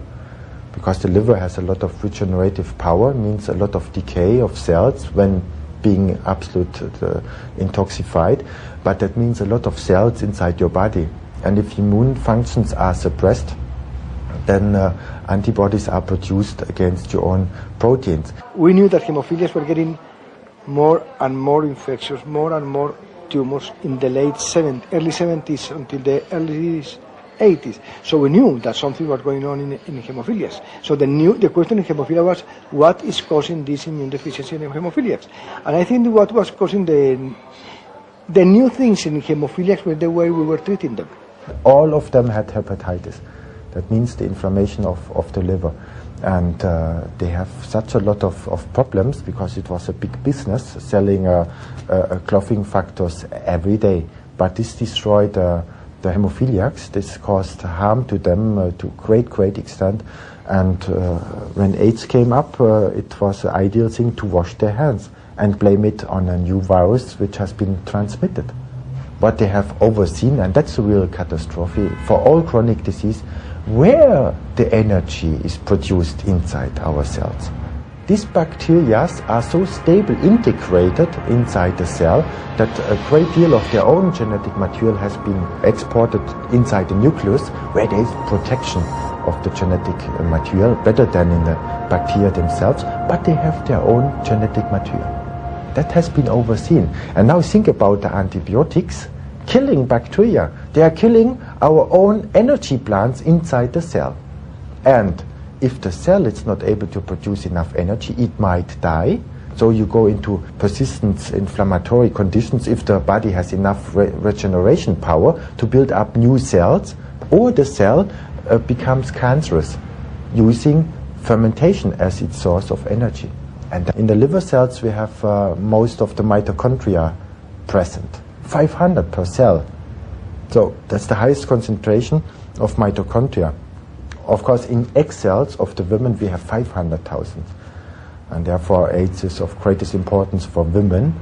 because the liver has a lot of regenerative power, means a lot of decay of cells when being absolute intoxicated, but that means a lot of cells inside your body. And if immune functions are suppressed, then antibodies are produced against your own proteins.
We knew that hemophiliacs were getting more and more infectious, more and more tumors in the early 70s until the early 80s. So we knew that something was going on in hemophiliacs. So the question in hemophilia was, what is causing this immune deficiency in hemophiliacs? And I think what was causing the new things in hemophiliacs was the way we were treating them.
All of them had hepatitis. That means the inflammation of the liver. And they have such a lot of problems because it was a big business selling clotting factors every day. But this destroyed the hemophiliacs. This caused harm to them to great extent. And when AIDS came up, it was an ideal thing to wash their hands and blame it on a new virus which has been transmitted. What they have overseen, and that's a real catastrophe for all chronic disease, where the energy is produced inside our cells. These bacteria are so stable, integrated inside the cell, that a great deal of their own genetic material has been exported inside the nucleus, where there is protection of the genetic material, better than in the bacteria themselves, but they have their own genetic material. That has been overseen. And now think about the antibiotics killing bacteria. They are killing our own energy plants inside the cell. And if the cell is not able to produce enough energy, it might die. So you go into persistent inflammatory conditions if the body has enough regeneration power to build up new cells, or the cell becomes cancerous using fermentation as its source of energy. And in the liver cells we have most of the mitochondria present. 500 per cell. So that's the highest concentration of mitochondria. Of course, in egg cells of the women we have 500,000. And therefore AIDS is of greatest importance for women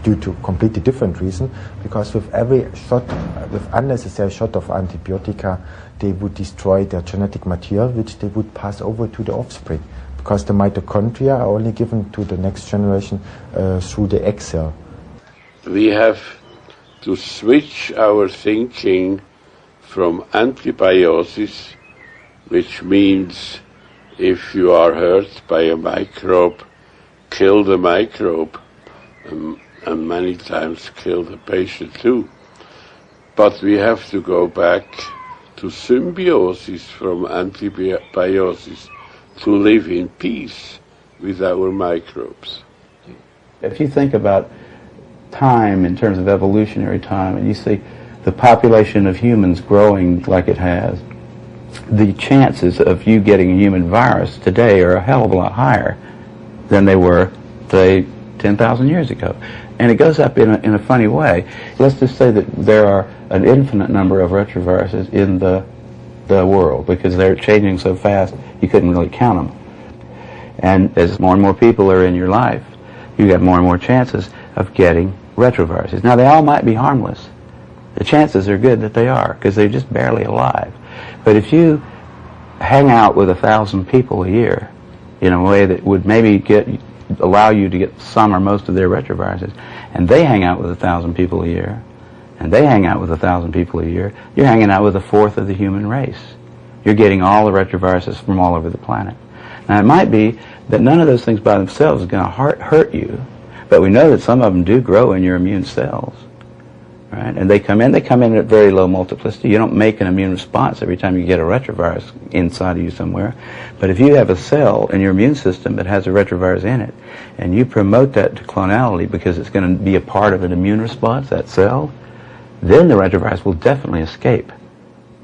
due to completely different reason, because with every shot, with unnecessary shot of antibiotica, they would destroy their genetic material which they would pass over to the offspring, because the mitochondria are only given to the next generation through the egg cell.
We have to switch our thinking from antibiosis, which means if you are hurt by a microbe, kill the microbe, and many times kill the patient too. But we have to go back to symbiosis from antibiosis to live in peace with our microbes.
If you think about time in terms of evolutionary time, and you see the population of humans growing like it has, the chances of you getting a human virus today are a hell of a lot higher than they were, say, 10,000 years ago. And it goes up in a funny way. Let's just say that there are an infinite number of retroviruses in the world, because they're changing so fast you couldn't really count them. And as more and more people are in your life, you get more and more chances of getting retroviruses. Now, they all might be harmless. The chances are good that they are, because they're just barely alive. But if you hang out with 1,000 people a year in a way that would maybe allow you to get some or most of their retroviruses, and they hang out with 1,000 people a year, and they hang out with 1,000 people a year, you're hanging out with a fourth of the human race. You're getting all the retroviruses from all over the planet. Now, it might be that none of those things by themselves is going to hurt you, but we know that some of them do grow in your immune cells. Right? And they come in at very low multiplicity. You don't make an immune response every time you get a retrovirus inside of you somewhere. But if you have a cell in your immune system that has a retrovirus in it, and you promote that to clonality because it's going to be a part of an immune response, that cell, then the retrovirus will definitely escape.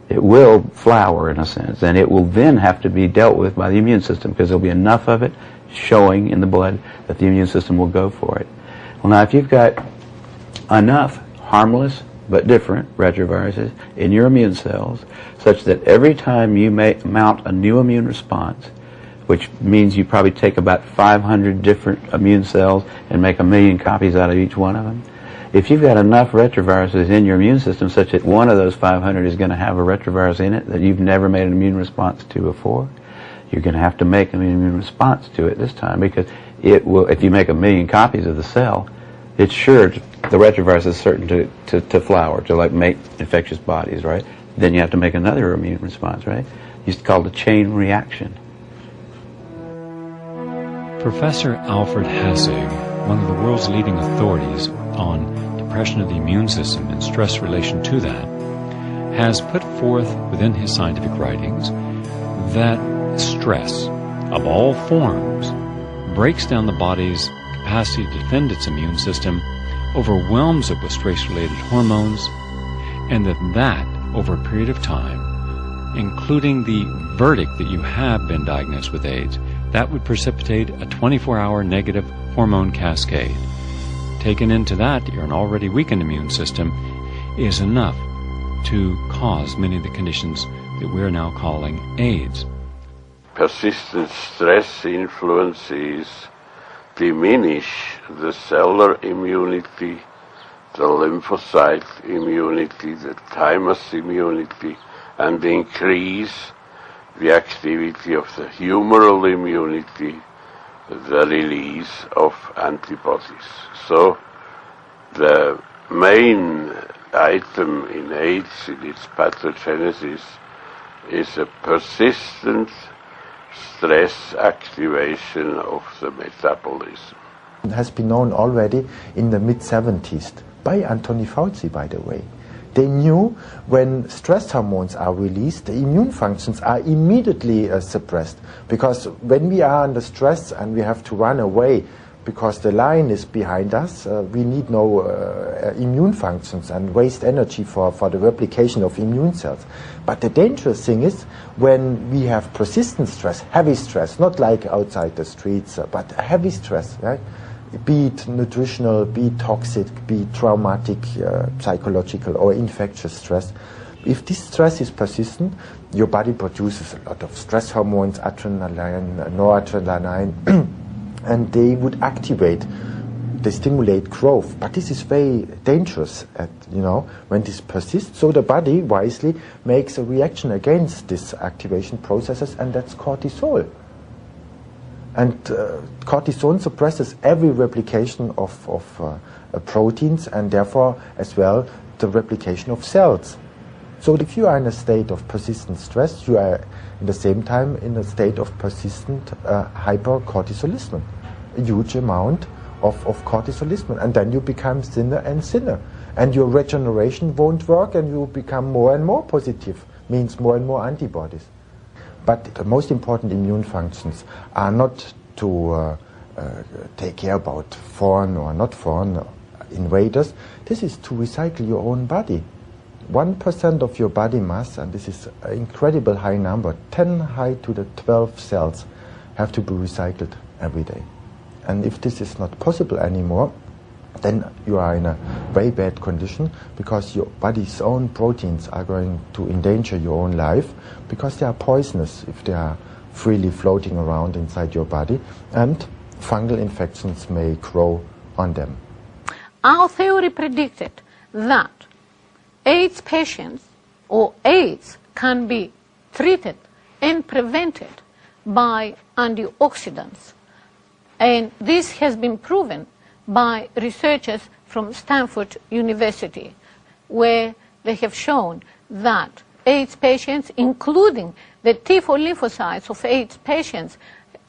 It will flower, in a sense, and it will then have to be dealt with by the immune system, because there'll be enough of it showing in the blood that the immune system will go for it. Well, now, if you've got enough harmless but different retroviruses in your immune cells, such that every time you mount a new immune response, which means you probably take about 500 different immune cells and make 1 million copies out of each one of them, if you've got enough retroviruses in your immune system such that one of those 500 is going to have a retrovirus in it that you've never made an immune response to before, you're going to have to make an immune response to it this time, because it will, if you make 1 million copies of the cell, it's sure, the retrovirus is certain to flower, to like make infectious bodies, right? Then you have to make another immune response, right? It's called a chain reaction.
Professor Alfred Hassig, one of the world's leading authorities on depression of the immune system and stress relation to that, has put forth within his scientific writings that stress of all forms breaks down the body's capacity to defend its immune system, overwhelms it with stress-related hormones, and that over a period of time, including the verdict that you have been diagnosed with AIDS, that would precipitate a 24-hour negative hormone cascade. Taken into that, your already weakened immune system is enough to cause many of the conditions that we're now calling AIDS.
Persistent stress influences diminish the cellular immunity, the lymphocyte immunity, the thymus immunity, and increase the activity of the humoral immunity, the release of antibodies. So the main item in AIDS, in its pathogenesis, is a persistent stress activation of the metabolism.
It has been known already in the mid-70s by Anthony Fauci, by the way. They knew when stress hormones are released, the immune functions are immediately suppressed. Because when we are under stress and we have to run away because the lion is behind us, we need no immune functions and waste energy for the replication of immune cells. But the dangerous thing is when we have persistent stress, heavy stress, not like outside the streets, but heavy stress, right? Be it nutritional, be it toxic, be it traumatic, psychological or infectious stress. If this stress is persistent, your body produces a lot of stress hormones, adrenaline, noradrenaline, and they would activate, they stimulate growth. But this is very dangerous, when this persists. So the body wisely makes a reaction against these activation processes, and that's cortisol. And cortisol suppresses every replication of proteins and therefore as well the replication of cells. So if you are in a state of persistent stress, you are at the same time in a state of persistent hypercortisolism, a huge amount of cortisolism. And then you become thinner and thinner. And your regeneration won't work and you become more and more positive, means more and more antibodies. But the most important immune functions are not to take care about foreign or not foreign invaders. This is to recycle your own body. 1% of your body mass, and this is an incredible high number, 10 high to the 12 cells have to be recycled every day. And if this is not possible anymore, then you are in a very bad condition because your body's own proteins are going to endanger your own life because they are poisonous if they are freely floating around inside your body, and fungal infections may grow on them.
Our theory predicted that AIDS patients or AIDS can be treated and prevented by antioxidants. And this has been proven by researchers from Stanford University, where they have shown that AIDS patients, including the T4 lymphocytes of AIDS patients,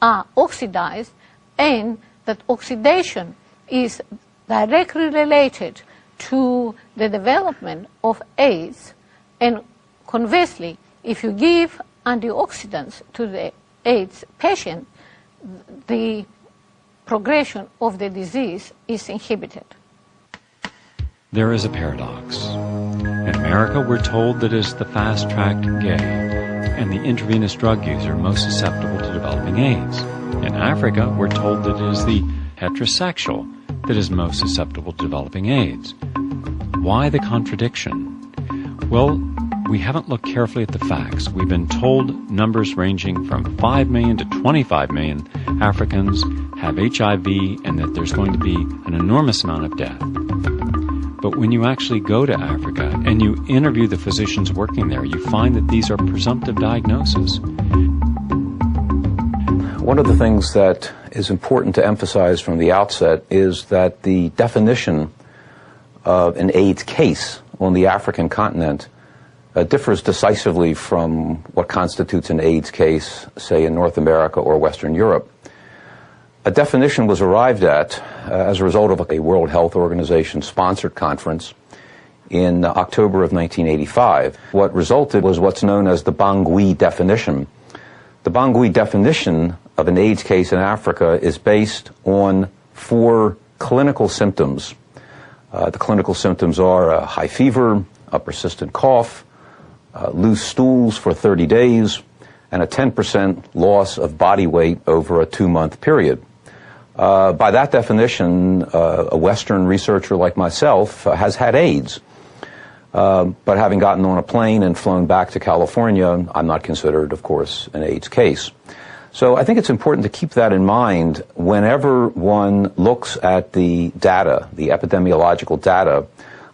are oxidized, and that oxidation is directly related to the development of AIDS. And conversely, if you give antioxidants to the AIDS patient, the progression of the disease is inhibited.
There is a paradox. In America, we're told that it is the fast-tracked gay and the intravenous drug user most susceptible to developing AIDS. In Africa, we're told that it is the heterosexual that is most susceptible to developing AIDS. Why the contradiction? Well, we haven't looked carefully at the facts. We've been told numbers ranging from 5 million to 25 million Africans have HIV and that there's going to be an enormous amount of death. But when you actually go to Africa and you interview the physicians working there, you find that these are presumptive diagnoses.
One of the things that
is important to emphasize from the outset is that the definition of an AIDS case on the African continent differs decisively from what constitutes an AIDS case, say, in North America or Western Europe. A definition was arrived at as a result of a World Health Organization sponsored conference in October of 1985. What resulted was what's known as the Bangui definition. The Bangui definition of an AIDS case in Africa is based on 4 clinical symptoms. The clinical symptoms are a high fever, a persistent cough, loose stools for 30 days, and a 10% loss of body weight over a 2-month period. By that definition, a Western researcher like myself has had AIDS. But having gotten on a plane and flown back to California, I'm not considered, of course, an AIDS case. So I think it's important to keep that in mind whenever one looks at the data, the epidemiological data,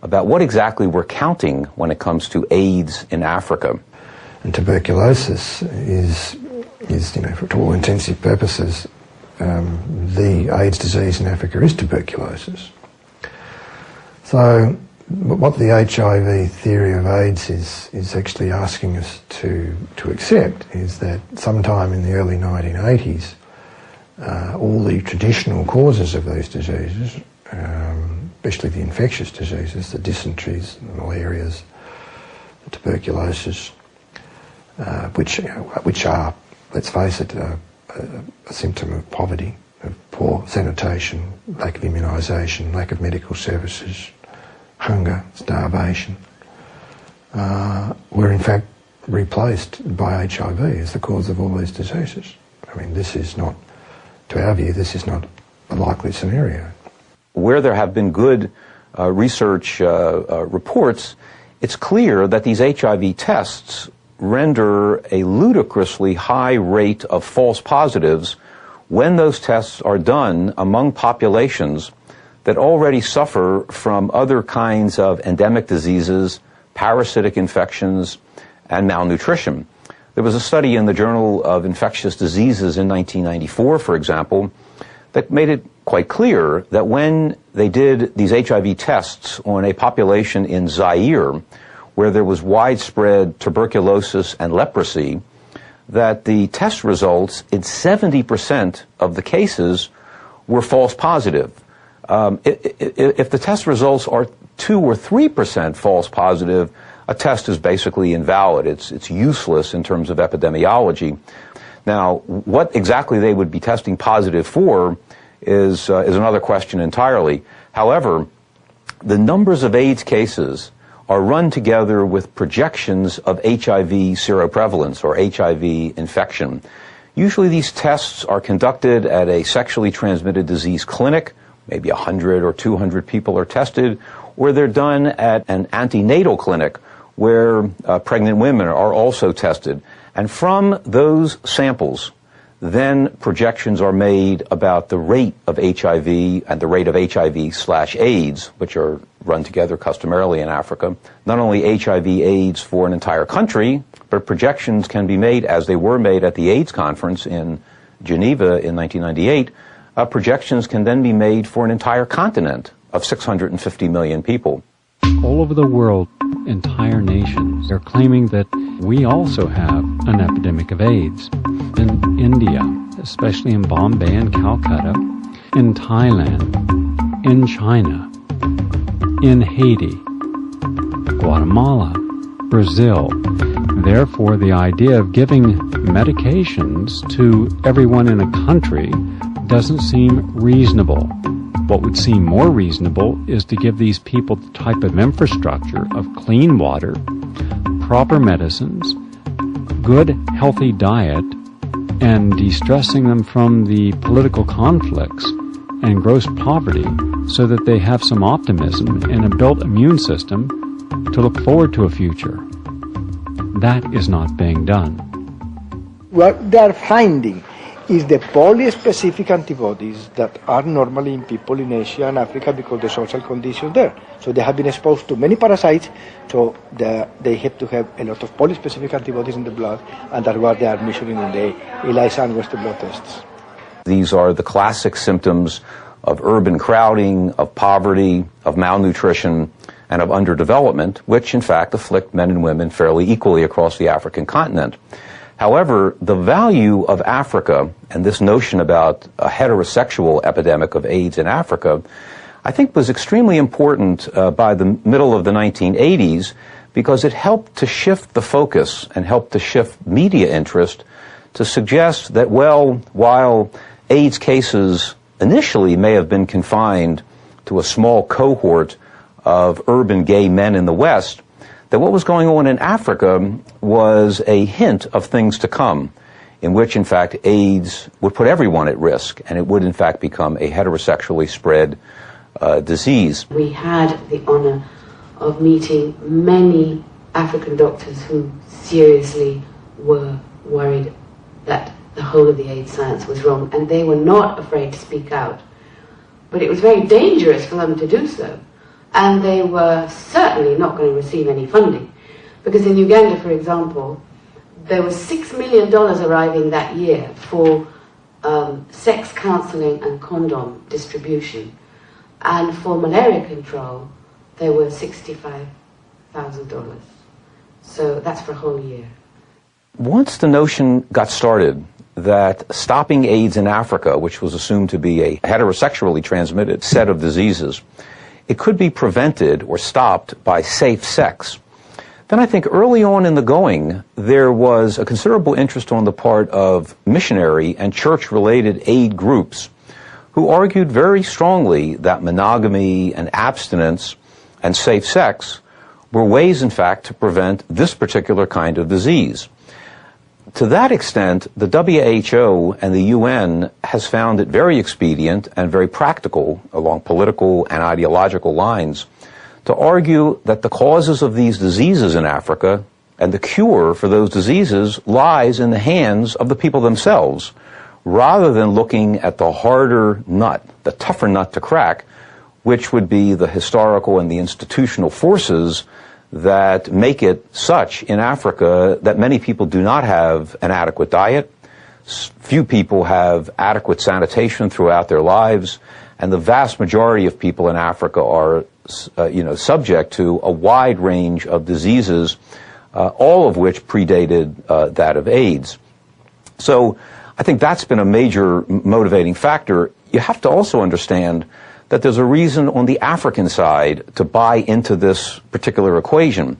about what exactly we're counting when it comes to AIDS in Africa.
And tuberculosis is for all intensive purposes, the AIDS disease in Africa is tuberculosis. So what the HIV theory of AIDS is actually asking us to accept is that sometime in the early 1980s, all the traditional causes of these diseases, especially the infectious diseases, the dysenteries, the malarias, the tuberculosis, which are, let's face it, a symptom of poverty, of poor sanitation, lack of immunisation, lack of medical services, hunger, starvation, were in fact replaced by HIV as the cause of all these diseases. I mean, this is not, to our view, this is not a likely scenario.
Where there have been good research reports, it's clear that these HIV tests render a ludicrously high rate of false positives when those tests are done among populations that already suffer from other kinds of endemic diseases, parasitic infections, and malnutrition. There was a study in the Journal of Infectious Diseases in 1994, for example, that made it quite clear that when they did these HIV tests on a population in Zaire, where there was widespread tuberculosis and leprosy, that the test results in 70% of the cases were false positive. If the test results are 2 or 3% false positive, a test is basically invalid. It's useless in terms of epidemiology. Now, what exactly they would be testing positive for is another question entirely. However, the numbers of AIDS cases are run together with projections of HIV seroprevalence or HIV infection. Usually these tests are conducted at a sexually transmitted disease clinic. Maybe 100 or 200 people are tested, or they're done at an antenatal clinic where pregnant women are also tested. And from those samples, then projections are made about the rate of HIV and the rate of HIV/AIDS, which are run together customarily in Africa. Not only HIV/AIDS for an entire country, but projections can be made, as they were made at the AIDS conference in Geneva in 1998, projections can then be made for an entire continent of 650 million people.
All over the world, entire nations are claiming that we also have an epidemic of AIDS. In India, especially in Bombay and Calcutta, in Thailand, in China, in Haiti, Guatemala, Brazil. Therefore, the idea of giving medications to everyone in a country doesn't seem reasonable. What would seem more reasonable is to give these people the type of infrastructure of clean water, proper medicines, good, healthy diet, and de-stressing them from the political conflicts and gross poverty so that they have some optimism and a built immune system to look forward to a future. That is not being done.
What they are finding is the polyspecific antibodies that are normally in people in Asia and Africa because the social conditions there. So they have been exposed to many parasites, so they have to have a lot of polyspecific antibodies in the blood, and that's what they are measuring in the ELISA and Western blot tests.
These are the classic symptoms of urban crowding, of poverty, of malnutrition, and of underdevelopment, which in fact afflict men and women fairly equally across the African continent. However, the value of Africa and this notion about a heterosexual epidemic of AIDS in Africa, I think was extremely important by the middle of the 1980s, because it helped to shift the focus and helped to shift media interest to suggest that, well, while AIDS cases initially may have been confined to a small cohort of urban gay men in the West, that what was going on in Africa was a hint of things to come, in which, in fact, AIDS would put everyone at risk, and it would, in fact, become a heterosexually spread disease.
We had the honor of meeting many African doctors who seriously were worried that the whole of the AIDS science was wrong, and they were not afraid to speak out. But it was very dangerous for them to do so. And they were certainly not going to receive any funding. Because in Uganda, for example, there was $6 million arriving that year for sex counseling and condom distribution. And for malaria control, there were $65,000. So that's for a whole year.
Once the notion got started that stopping AIDS in Africa, which was assumed to be a heterosexually transmitted set of diseases, it could be prevented or stopped by safe sex, then I think early on in the going, there was a considerable interest on the part of missionary and church-related aid groups who argued very strongly that monogamy and abstinence and safe sex were ways, in fact, to prevent this particular kind of disease. To that extent, the WHO and the UN has found it very expedient and very practical, along political and ideological lines, to argue that the causes of these diseases in Africa and the cure for those diseases lies in the hands of the people themselves, rather than looking at the harder nut, the tougher nut to crack, which would be the historical and the institutional forces that make it such in Africa that many people do not have an adequate diet, few people have adequate sanitation throughout their lives, and the vast majority of people in Africa are subject to a wide range of diseases, all of which predated that of AIDS. So I think that's been a major motivating factor. You have to also understand that there's a reason on the African side to buy into this particular equation.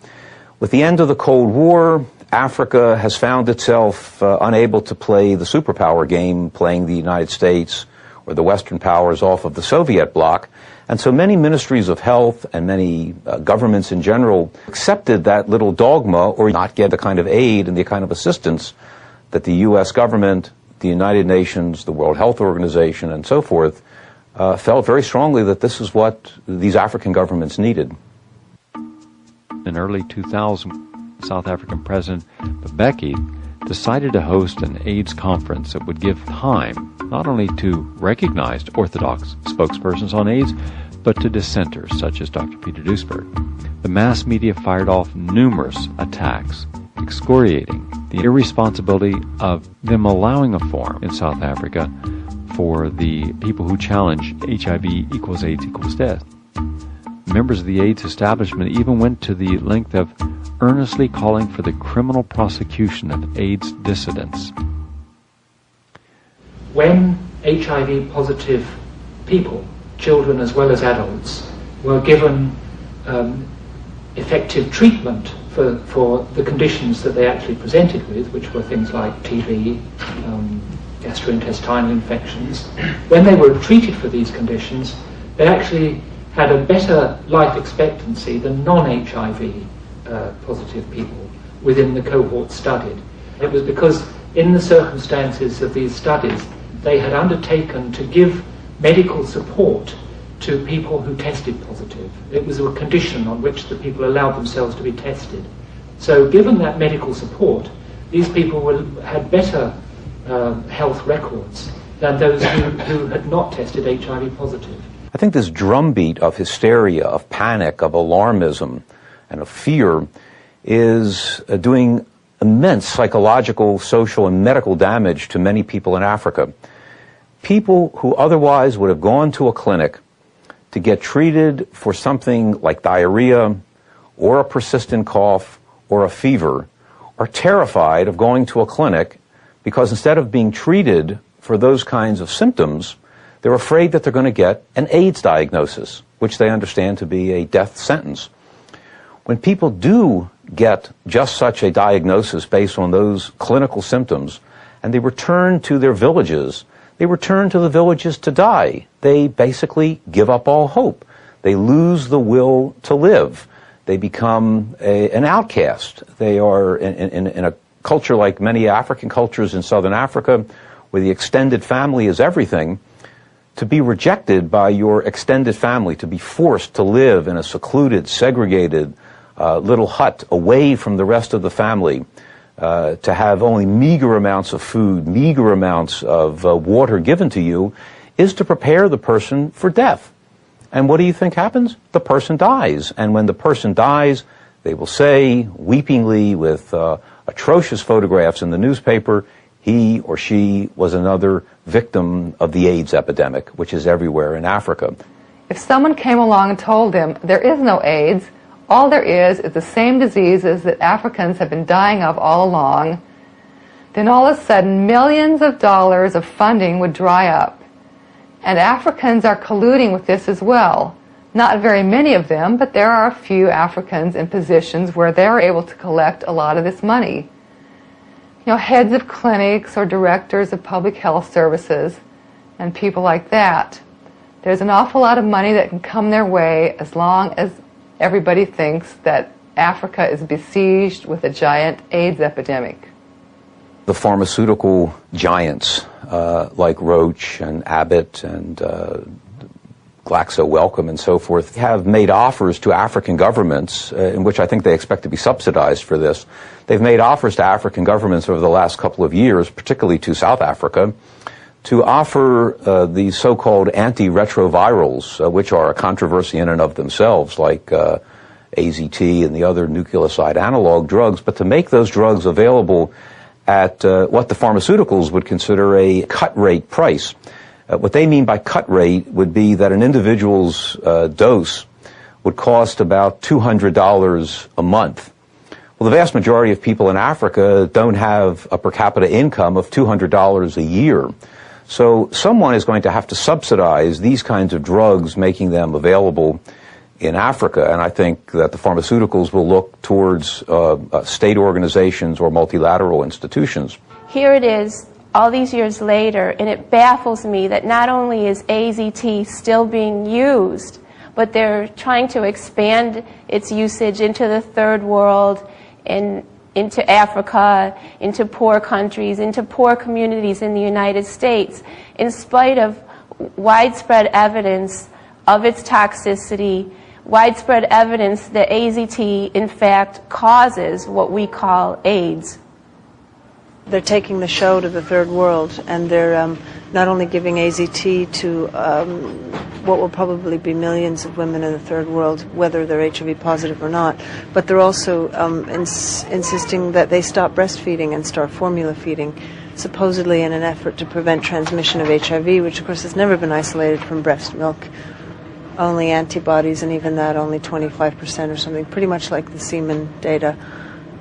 With the end of the Cold War, Africa has found itself unable to play the superpower game, playing the United States or the Western powers off of the Soviet bloc. And so many ministries of health and many governments in general accepted that little dogma or not get the kind of aid and the kind of assistance that the U.S. government, the United Nations, the World Health Organization, and so forth felt very strongly that this is what these African governments needed.
In early 2000, South African President Mbeki decided to host an AIDS conference that would give time not only to recognized orthodox spokespersons on AIDS, but to dissenters such as Dr. Peter Duisberg. The mass media fired off numerous attacks, excoriating the irresponsibility of them allowing a forum in South Africa for the people who challenge HIV equals AIDS equals death. Members of the AIDS establishment even went to the length of earnestly calling for the criminal prosecution of AIDS dissidents.
When HIV positive people, children as well as adults, were given effective treatment for the conditions that they actually presented with, which were things like TB, gastrointestinal infections, when they were treated for these conditions, they actually had a better life expectancy than non-HIV positive people within the cohort studied. It was because in the circumstances of these studies, they had undertaken to give medical support to people who tested positive. It was a condition on which the people allowed themselves to be tested. So given that medical support, these people had better health records than those who had not tested HIV positive.
I think this drumbeat of hysteria, of panic, of alarmism, and of fear is doing immense psychological, social, and medical damage to many people in Africa. people who otherwise would have gone to a clinic to get treated for something like diarrhea or a persistent cough or a fever are terrified of going to a clinic because instead of being treated for those kinds of symptoms, they're afraid that they're going to get an AIDS diagnosis, which they understand to be a death sentence. When people do get just such a diagnosis based on those clinical symptoms, and they return to their villages, they return to the villages to die. They basically give up all hope. They lose the will to live. They become an outcast. They are in a culture like many African cultures in southern Africa, where the extended family is everything. To be rejected by your extended family, to be forced to live in a secluded, segregated little hut away from the rest of the family, to have only meager amounts of food, meager amounts of water given to you, is to prepare the person for death. And what do you think happens? The person dies. And when the person dies, they will say, weepingly, with atrocious photographs in the newspaper, he or she was another victim of the AIDS epidemic, which is everywhere in Africa.
If someone came along and told them there is no AIDS, all there is the same diseases that Africans have been dying of all along, then all of a sudden millions of dollars of funding would dry up. And Africans are colluding with this as well. Not very many of them, but there are a few Africans in positions where they're able to collect a lot of this money. You know, heads of clinics or directors of public health services and people like that. There's an awful lot of money that can come their way as long as everybody thinks that Africa is besieged with a giant AIDS epidemic.
The pharmaceutical giants like Roche and Abbott and Glaxo Wellcome and so forth have made offers to African governments, in which I think they expect to be subsidized for this. They've made offers to African governments over the last couple of years, particularly to South Africa, to offer these so-called antiretrovirals, which are a controversy in and of themselves, like AZT and the other nucleoside analog drugs, but to make those drugs available at what the pharmaceuticals would consider a cut rate price. What they mean by cut rate would be that an individual's dose would cost about $200 a month. Well, the vast majority of people in Africa don't have a per capita income of $200 a year. So someone is going to have to subsidize these kinds of drugs, making them available in Africa. And I think that the pharmaceuticals will look towards state organizations or multilateral institutions.
Here it is, all these years later, and it baffles me that not only is AZT still being used, but they're trying to expand its usage into the third world and into Africa, into poor countries, into poor communities in the United States, in spite of widespread evidence of its toxicity, widespread evidence that AZT, in fact, causes what we call AIDS.
They're taking the show to the third world, and they're not only giving AZT to what will probably be millions of women in the third world, whether they're HIV positive or not, but they're also insisting that they stop breastfeeding and start formula feeding, supposedly in an effort to prevent transmission of HIV, which of course has never been isolated from breast milk. Only antibodies, and even that only 25% or something, pretty much like the semen data.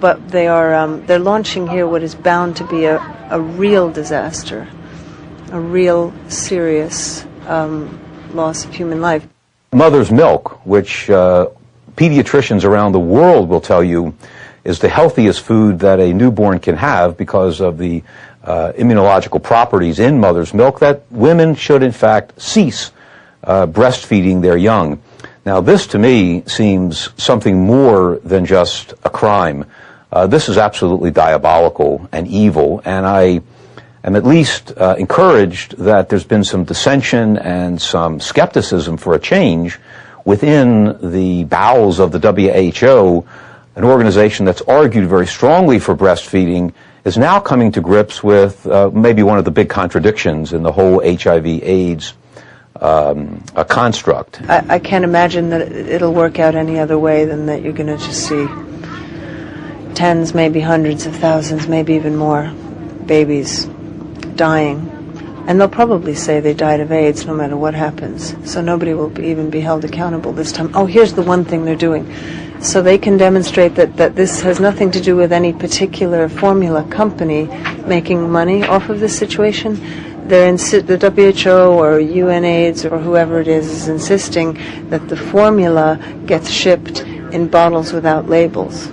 But they are they're launching here what is bound to be a real disaster, a real serious loss of human life.
Mother's milk, which pediatricians around the world will tell you is the healthiest food that a newborn can have because of the immunological properties in mother's milk, that women should in fact cease breastfeeding their young. Now this to me seems something more than just a crime. This is absolutely diabolical and evil, and I am at least encouraged that there's been some dissension and some skepticism for a change within the bowels of the WHO. An organization that's argued very strongly for breastfeeding is now coming to grips with maybe one of the big contradictions in the whole HIV/AIDS construct.
I can't imagine that it'll work out any other way than that you're going to just see tens, maybe hundreds of thousands, maybe even more babies dying And they'll probably say they died of AIDS no matter what happens. So nobody will even be held accountable this time. Oh, here's the one thing they're doing. So they can demonstrate that this has nothing to do with any particular formula company making money off of this situation. The WHO or UNAIDS or whoever it is insisting that the formula gets shipped in bottles without labels.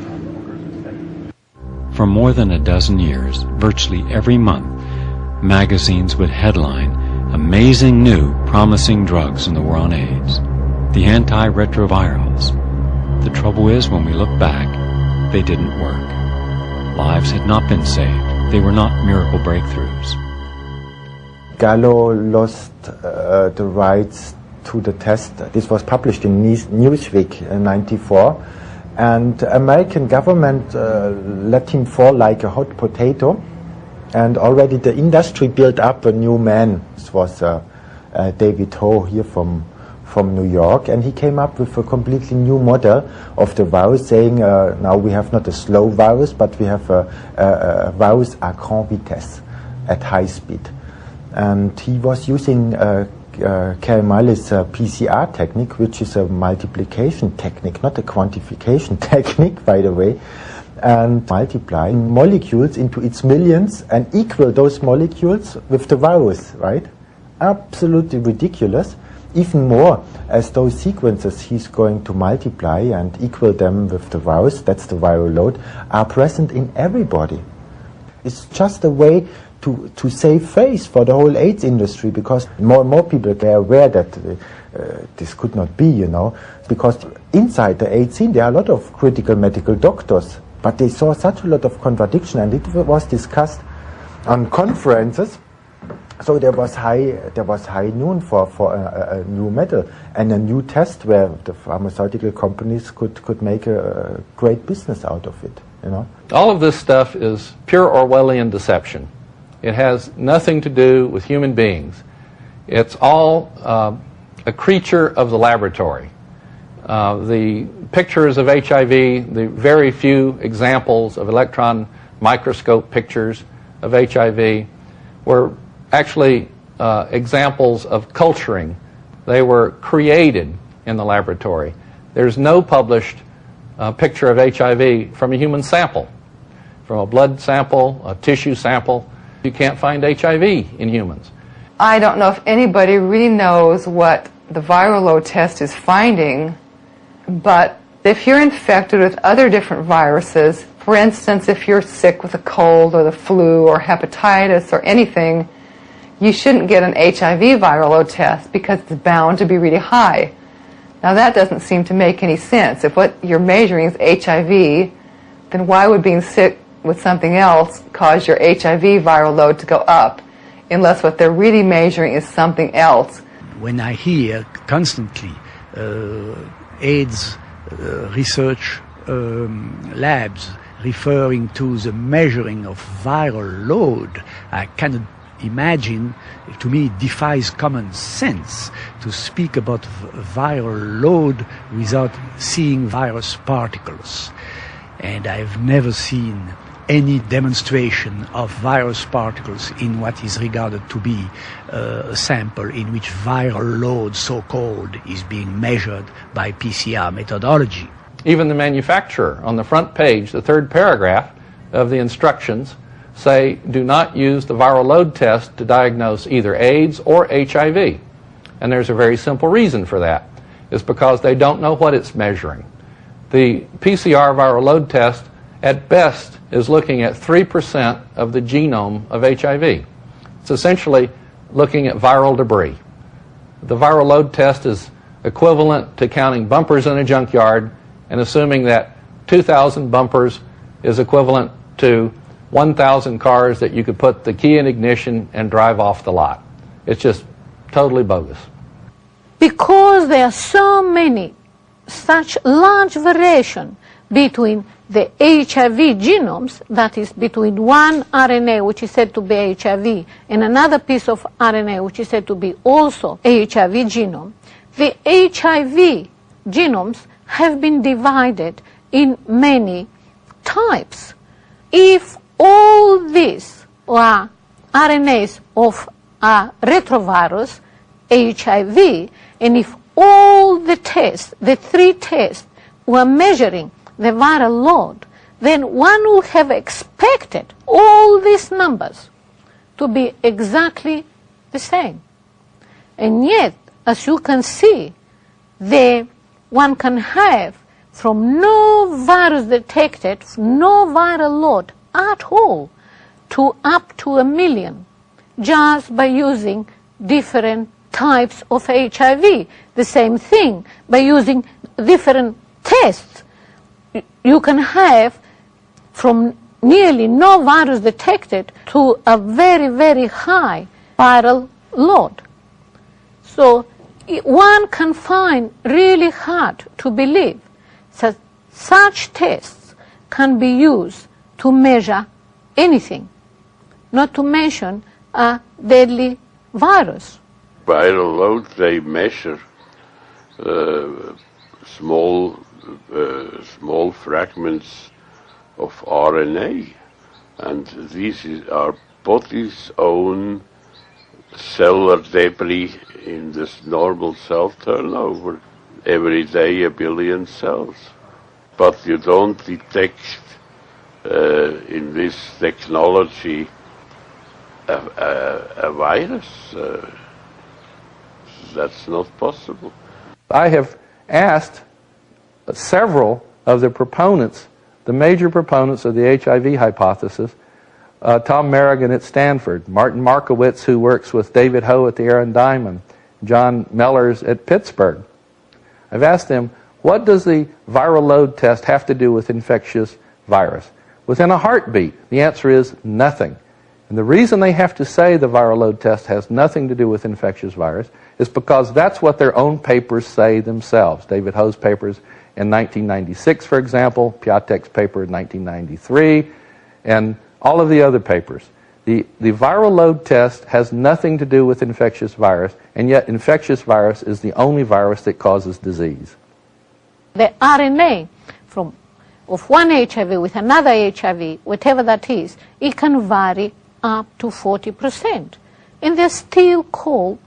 For more than a dozen years, virtually every month, magazines would headline amazing new promising drugs in the war on AIDS, the antiretrovirals. The trouble is, when we look back, they didn't work. Lives had not been saved. They were not miracle breakthroughs.
Gallo lost the rights to the test. This was published in Newsweek in '94, and the American government let him fall like a hot potato, and already the industry built up a new man. This was David Ho here from New York, and he came up with a completely new model of the virus, saying now we have not a slow virus, but we have a virus à grande vitesse, at high speed. And he was using Kerr-Miller's PCR technique, which is a multiplication technique, not a quantification technique, by the way, and multiplying molecules into its millions and equal those molecules with the virus, right? Absolutely ridiculous. Even more, as those sequences he's going to multiply and equal them with the virus, that's the viral load, are present in everybody. It's just a way to save face for the whole AIDS industry, because more and more people are aware that this could not be, you know, because inside the AIDS scene there are a lot of critical medical doctors, but they saw such a lot of contradiction, and it was discussed on conferences. So there was high noon for a new medal and a new test where the pharmaceutical companies could make a great business out of it, you know.
All of this stuff is pure Orwellian deception. It has nothing to do with human beings. It's all a creature of the laboratory. The pictures of HIV, the very few examples of electron microscope pictures of HIV were actually examples of culturing. They were created in the laboratory. There's no published picture of HIV from a human sample, from a blood sample, a tissue sample. You can't find HIV in humans.
I don't know if anybody really knows what the viral load test is finding, but if you're infected with other different viruses, for instance, if you're sick with a cold or the flu or hepatitis or anything, you shouldn't get an HIV viral load test because it's bound to be really high. Now that doesn't seem to make any sense. If what you're measuring is HIV, then why would being sick with something else cause your HIV viral load to go up, unless what they're really measuring is something else?
When I hear constantly AIDS research labs referring to the measuring of viral load, I cannot imagine, to me it defies common sense to speak about viral load without seeing virus particles. And I've never seen any demonstration of virus particles in what is regarded to be a sample in which viral load, so-called, is being measured by PCR methodology.
Even the manufacturer, on the front page, the third paragraph of the instructions, say do not use the viral load test to diagnose either AIDS or HIV. And there's a very simple reason for that. It's because they don't know what it's measuring. The PCR viral load test at best is looking at 3% of the genome of HIV. It's essentially looking at viral debris. The viral load test is equivalent to counting bumpers in a junkyard and assuming that 2,000 bumpers is equivalent to 1,000 cars that you could put the key in ignition and drive off the lot. It's just totally bogus.
Because there are so many, such large variation between the HIV genomes, that is between one RNA which is said to be HIV and another piece of RNA which is said to be also HIV genome, the HIV genomes have been divided in many types. If all these are RNAs of a retrovirus, HIV, and if all the tests, the 3 tests, were measuring the viral load, then one would have expected all these numbers to be exactly the same. And yet, as you can see, one can have from no virus detected, no viral load at all, to up to 1 million, just by using different types of HIV. The same thing, by using different tests, you can have from nearly no virus detected to a very, very high viral load. So one can find really hard to believe that such tests can be used to measure anything, not to mention a deadly virus.
Viral load, they measure small fragments of RNA, and these are body's own cellular debris in this normal cell turnover. Every day 1 billion cells. But you don't detect in this technology a virus. That's not possible.
I have asked several of the proponents, the major proponents of the HIV hypothesis, Tom Merrigan at Stanford, Martin Markowitz, who works with David Ho at the Aaron Diamond, John Mellors at Pittsburgh. I've asked them, what does the viral load test have to do with infectious virus? Within a heartbeat, the answer is nothing. And the reason they have to say the viral load test has nothing to do with infectious virus is because that's what their own papers say themselves. David Ho's papers in 1996, for example, Piatek's paper in 1993, and all of the other papers. The viral load test has nothing to do with infectious virus, and yet infectious virus is the only virus that causes disease.
The RNA of one HIV with another HIV, whatever that is, it can vary up to 40%. And they're still called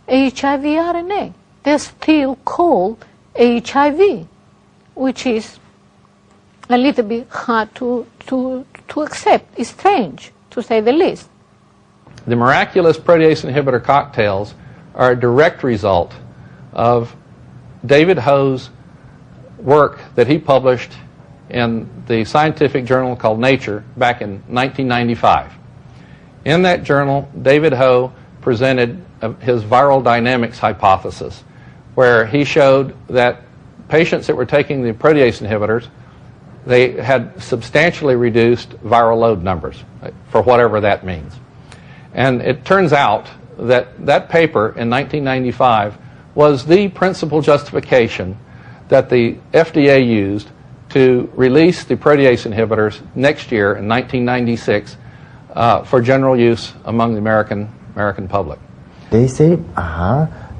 HIV RNA. They're still called HIV, which is a little bit hard to accept. It's strange, to say the least.
The miraculous protease inhibitor cocktails are a direct result of David Ho's work that he published in the scientific journal called Nature back in 1995. In that journal, David Ho presented his viral dynamics hypothesis, where he showed that patients that were taking the protease inhibitors, they had substantially reduced viral load numbers, for whatever that means. And it turns out that that paper in 1995 was the principal justification that the FDA used to release the protease inhibitors next year in 1996 for general use among the American public.
They say,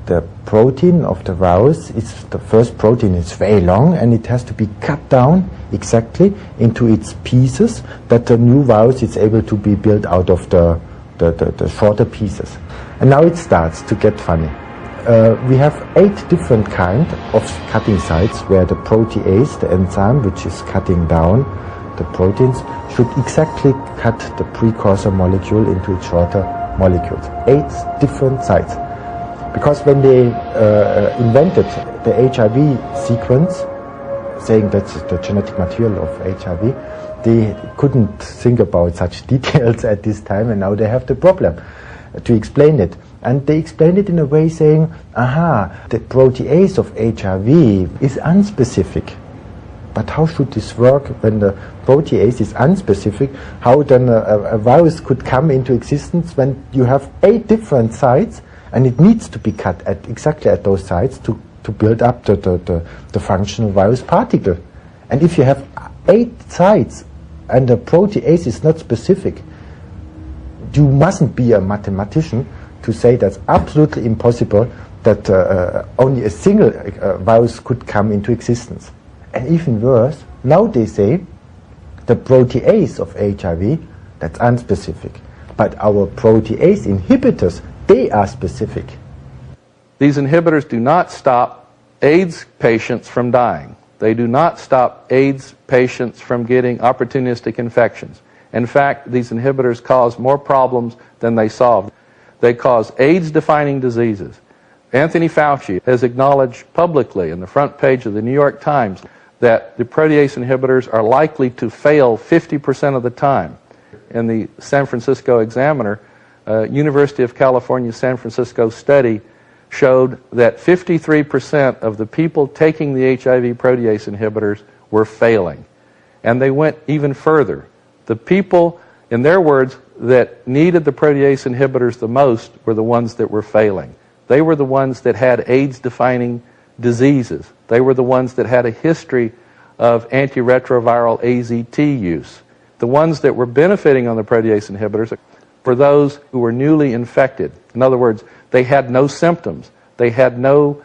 the protein of the virus is the first protein is very long and it has to be cut down exactly into its pieces that the new virus is able to be built out of the shorter pieces. And now it starts to get funny. We have 8 different kinds of cutting sites where the protease, the enzyme which is cutting down the proteins, should exactly cut the precursor molecule into its shorter molecules. 8 different sites. Because when they invented the HIV sequence, saying that's the genetic material of HIV, they couldn't think about such details at this time, and now they have the problem to explain it. And they explained it in a way saying, the protease of HIV is unspecific. But how should this work when the protease is unspecific? How then a virus could come into existence when you have 8 different sites and it needs to be cut exactly at those sites to build up the functional virus particle? And if you have 8 sites and the protease is not specific, you mustn't be a mathematician to say that's absolutely impossible that only a single virus could come into existence. And even worse, now they say the protease of HIV, that's unspecific. but our protease inhibitors, they are specific.
These inhibitors do not stop AIDS patients from dying. They do not stop AIDS patients from getting opportunistic infections. In fact, these inhibitors cause more problems than they solve. They cause AIDS-defining diseases. Anthony Fauci has acknowledged publicly in the front page of the New York Times that the protease inhibitors are likely to fail 50% of the time. In the San Francisco Examiner, University of California San Francisco study showed that 53% of the people taking the HIV protease inhibitors were failing. And they went even further. The people, in their words, that needed the protease inhibitors the most were the ones that were failing. They were the ones that had AIDS-defining diseases. They were the ones that had a history of antiretroviral AZT use. The ones that were benefiting on the protease inhibitors were those who were newly infected. In other words, they had no symptoms. They had no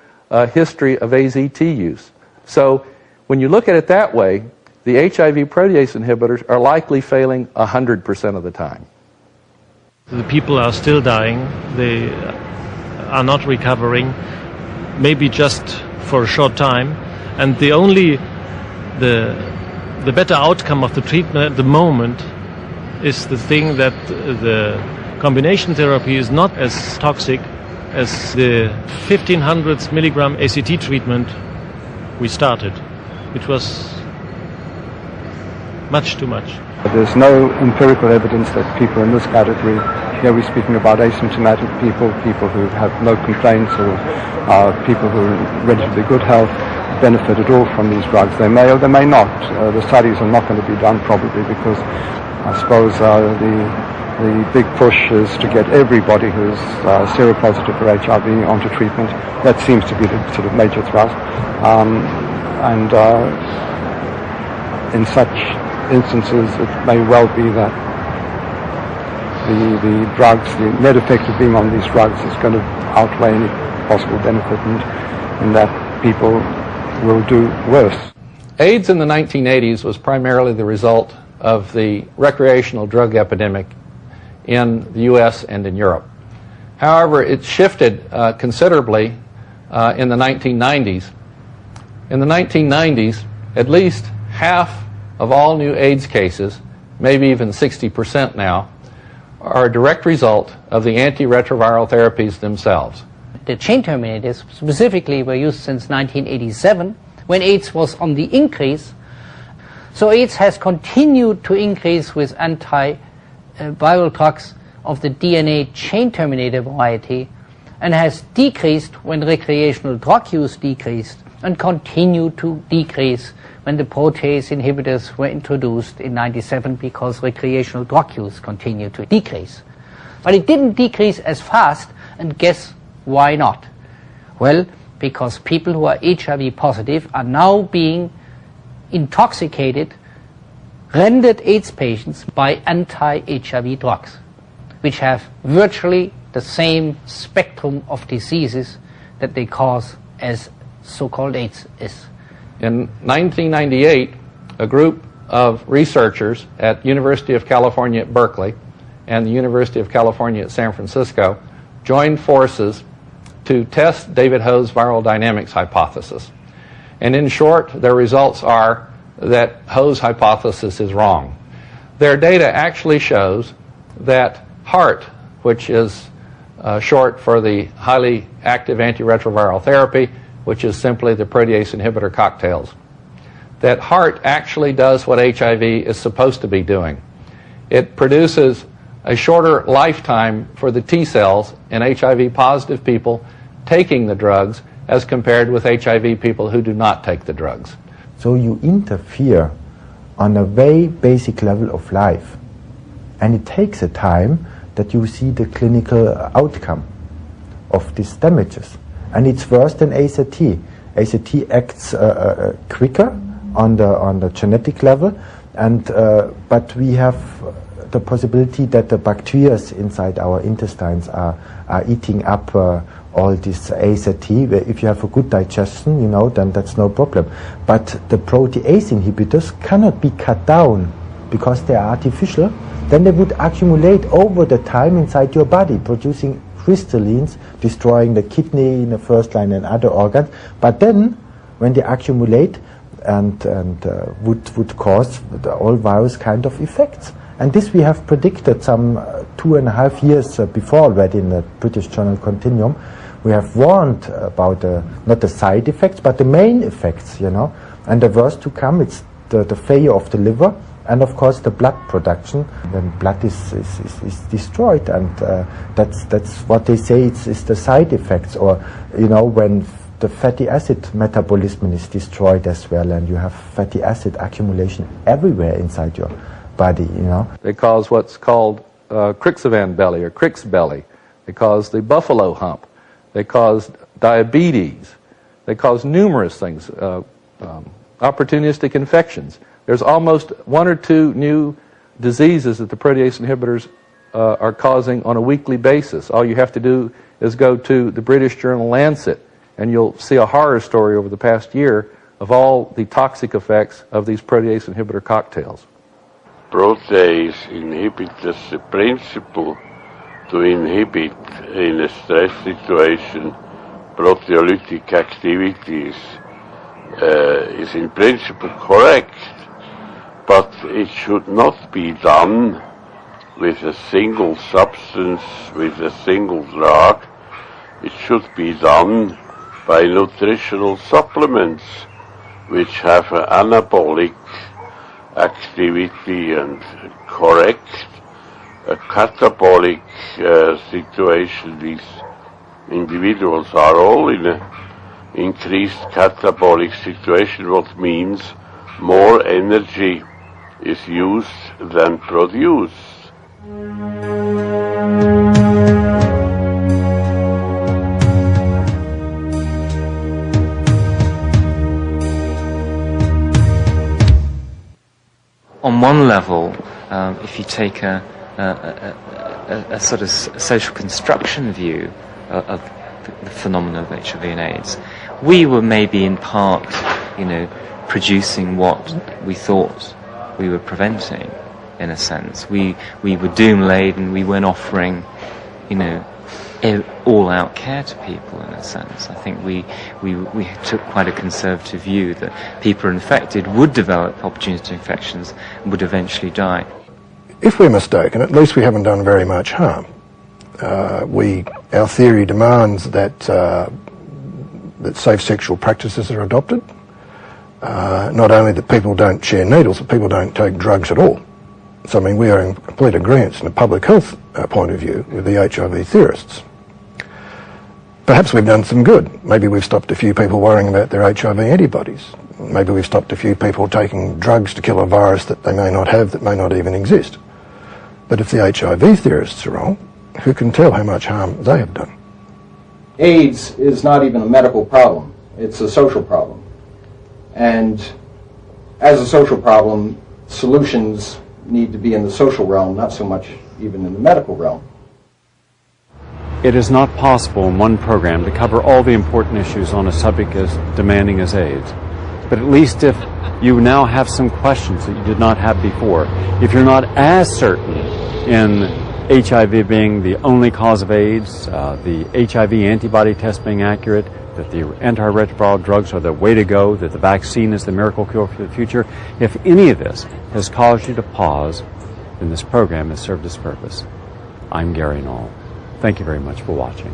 history of AZT use. So when you look at it that way, the HIV protease inhibitors are likely failing 100% of the time.
The people are still dying. They are not recovering, maybe just for a short time. And the better outcome of the treatment at the moment is the thing that the combination therapy is not as toxic as the 1500 milligram ACT treatment we started, which was much too much.
There's no empirical evidence that people in this category, here we're speaking about asymptomatic people, people who have no complaints, or people who are in relatively good health, benefit at all from these drugs. They may or they may not. The studies are not going to be done probably because I suppose the big push is to get everybody who's seropositive for HIV onto treatment. That seems to be the sort of major thrust. And in such instances, it may well be that the drugs, the net effect of being on these drugs is going to outweigh any possible benefit, and that people will do worse.
AIDS in the 1980s was primarily the result of the recreational drug epidemic in the U.S. and in Europe. However, it shifted considerably in the 1990s. In the 1990s, at least half of all new AIDS cases, maybe even 60% now, are a direct result of the antiretroviral therapies themselves.
The chain terminators specifically were used since 1987, when AIDS was on the increase. So AIDS has continued to increase with antiviral drugs of the DNA chain terminator variety, and has decreased when recreational drug use decreased, and continued to decrease when the protease inhibitors were introduced in 97, because recreational drug use continued to decrease. But it didn't decrease as fast, and guess why not? Well, because people who are HIV positive are now being intoxicated, rendered AIDS patients by anti-HIV drugs, which have virtually the same spectrum of diseases that they cause as so-called AIDS is.
In 1998, a group of researchers at University of California at Berkeley and the University of California at San Francisco joined forces to test David Ho's viral dynamics hypothesis. And in short, their results are that Ho's hypothesis is wrong. Their data actually shows that HAART, which is short for the highly active antiretroviral therapy, which is simply the protease inhibitor cocktails, that HAART actually does what HIV is supposed to be doing. It produces a shorter lifetime for the T cells in HIV positive people taking the drugs as compared with HIV people who do not take the drugs.
So you interfere on a very basic level of life, and it takes a time that you see the clinical outcome of these damages. And it's worse than AZT. AZT acts quicker on the genetic level, and but we have the possibility that the bacteria inside our intestines are eating up all this AZT. If you have a good digestion, you know, then that's no problem. But the protease inhibitors cannot be cut down because they are artificial, then they would accumulate over the time inside your body, producing crystallines, destroying the kidney in the first line and other organs. But then, when they accumulate and would cause all various kind of effects. And this we have predicted some 2.5 years before already in the British journal Continuum. We have warned about not the side effects, but the main effects, you know. And the worst to come, it's the failure of the liver, and of course the blood production. When blood is destroyed, and that's what they say it's the side effects, or you know, when the fatty acid metabolism is destroyed as well, and you have fatty acid accumulation everywhere inside your body, you know.
They cause what's called Crixivan belly or Crick's belly. They cause the buffalo hump. They cause diabetes. They cause numerous things, opportunistic infections. There's almost 1 or 2 new diseases that the protease inhibitors are causing on a weekly basis. All you have to do is go to the British journal Lancet, and you'll see a horror story over the past year of all the toxic effects of these protease inhibitor cocktails.
Protease inhibitors, the principle to inhibit in a stress situation proteolytic activities is in principle correct, but it should not be done with a single substance, with a single drug. It should be done by nutritional supplements which have an anabolic activity and correct a catabolic situation. These individuals are all in an increased catabolic situation, what means more energy is used than produced.
On one level, if you take a sort of social construction view of the phenomenon of HIV and AIDS, we were maybe in part, you know, producing what we thought we were preventing, in a sense. We were doom-laden, we weren't offering, you know, all-out care to people, in a sense. I think we took quite a conservative view that people infected would develop opportunity infections and would eventually die.
If we're mistaken, at least we haven't done very much harm. Our theory demands that safe sexual practices are adopted. Not only that people don't share needles, but people don't take drugs at all. So, I mean, we are in complete agreement from a public health point of view with the HIV theorists. Perhaps we've done some good. Maybe we've stopped a few people worrying about their HIV antibodies. Maybe we've stopped a few people taking drugs to kill a virus that they may not have, that may not even exist. But if the HIV theorists are wrong, who can tell how much harm they have done?
AIDS is not even a medical problem. It's a social problem. And as a social problem, solutions need to be in the social realm, not so much even in the medical realm.
It is not possible in one program to cover all the important issues on a subject as demanding as AIDS. But at least if you now have some questions that you did not have before, if you're not as certain in HIV being the only cause of AIDS, the HIV antibody test being accurate, that the antiretroviral drugs are the way to go, that the vaccine is the miracle cure for the future, if any of this has caused you to pause, then this program has served its purpose. I'm Gary Null. Thank you very much for watching.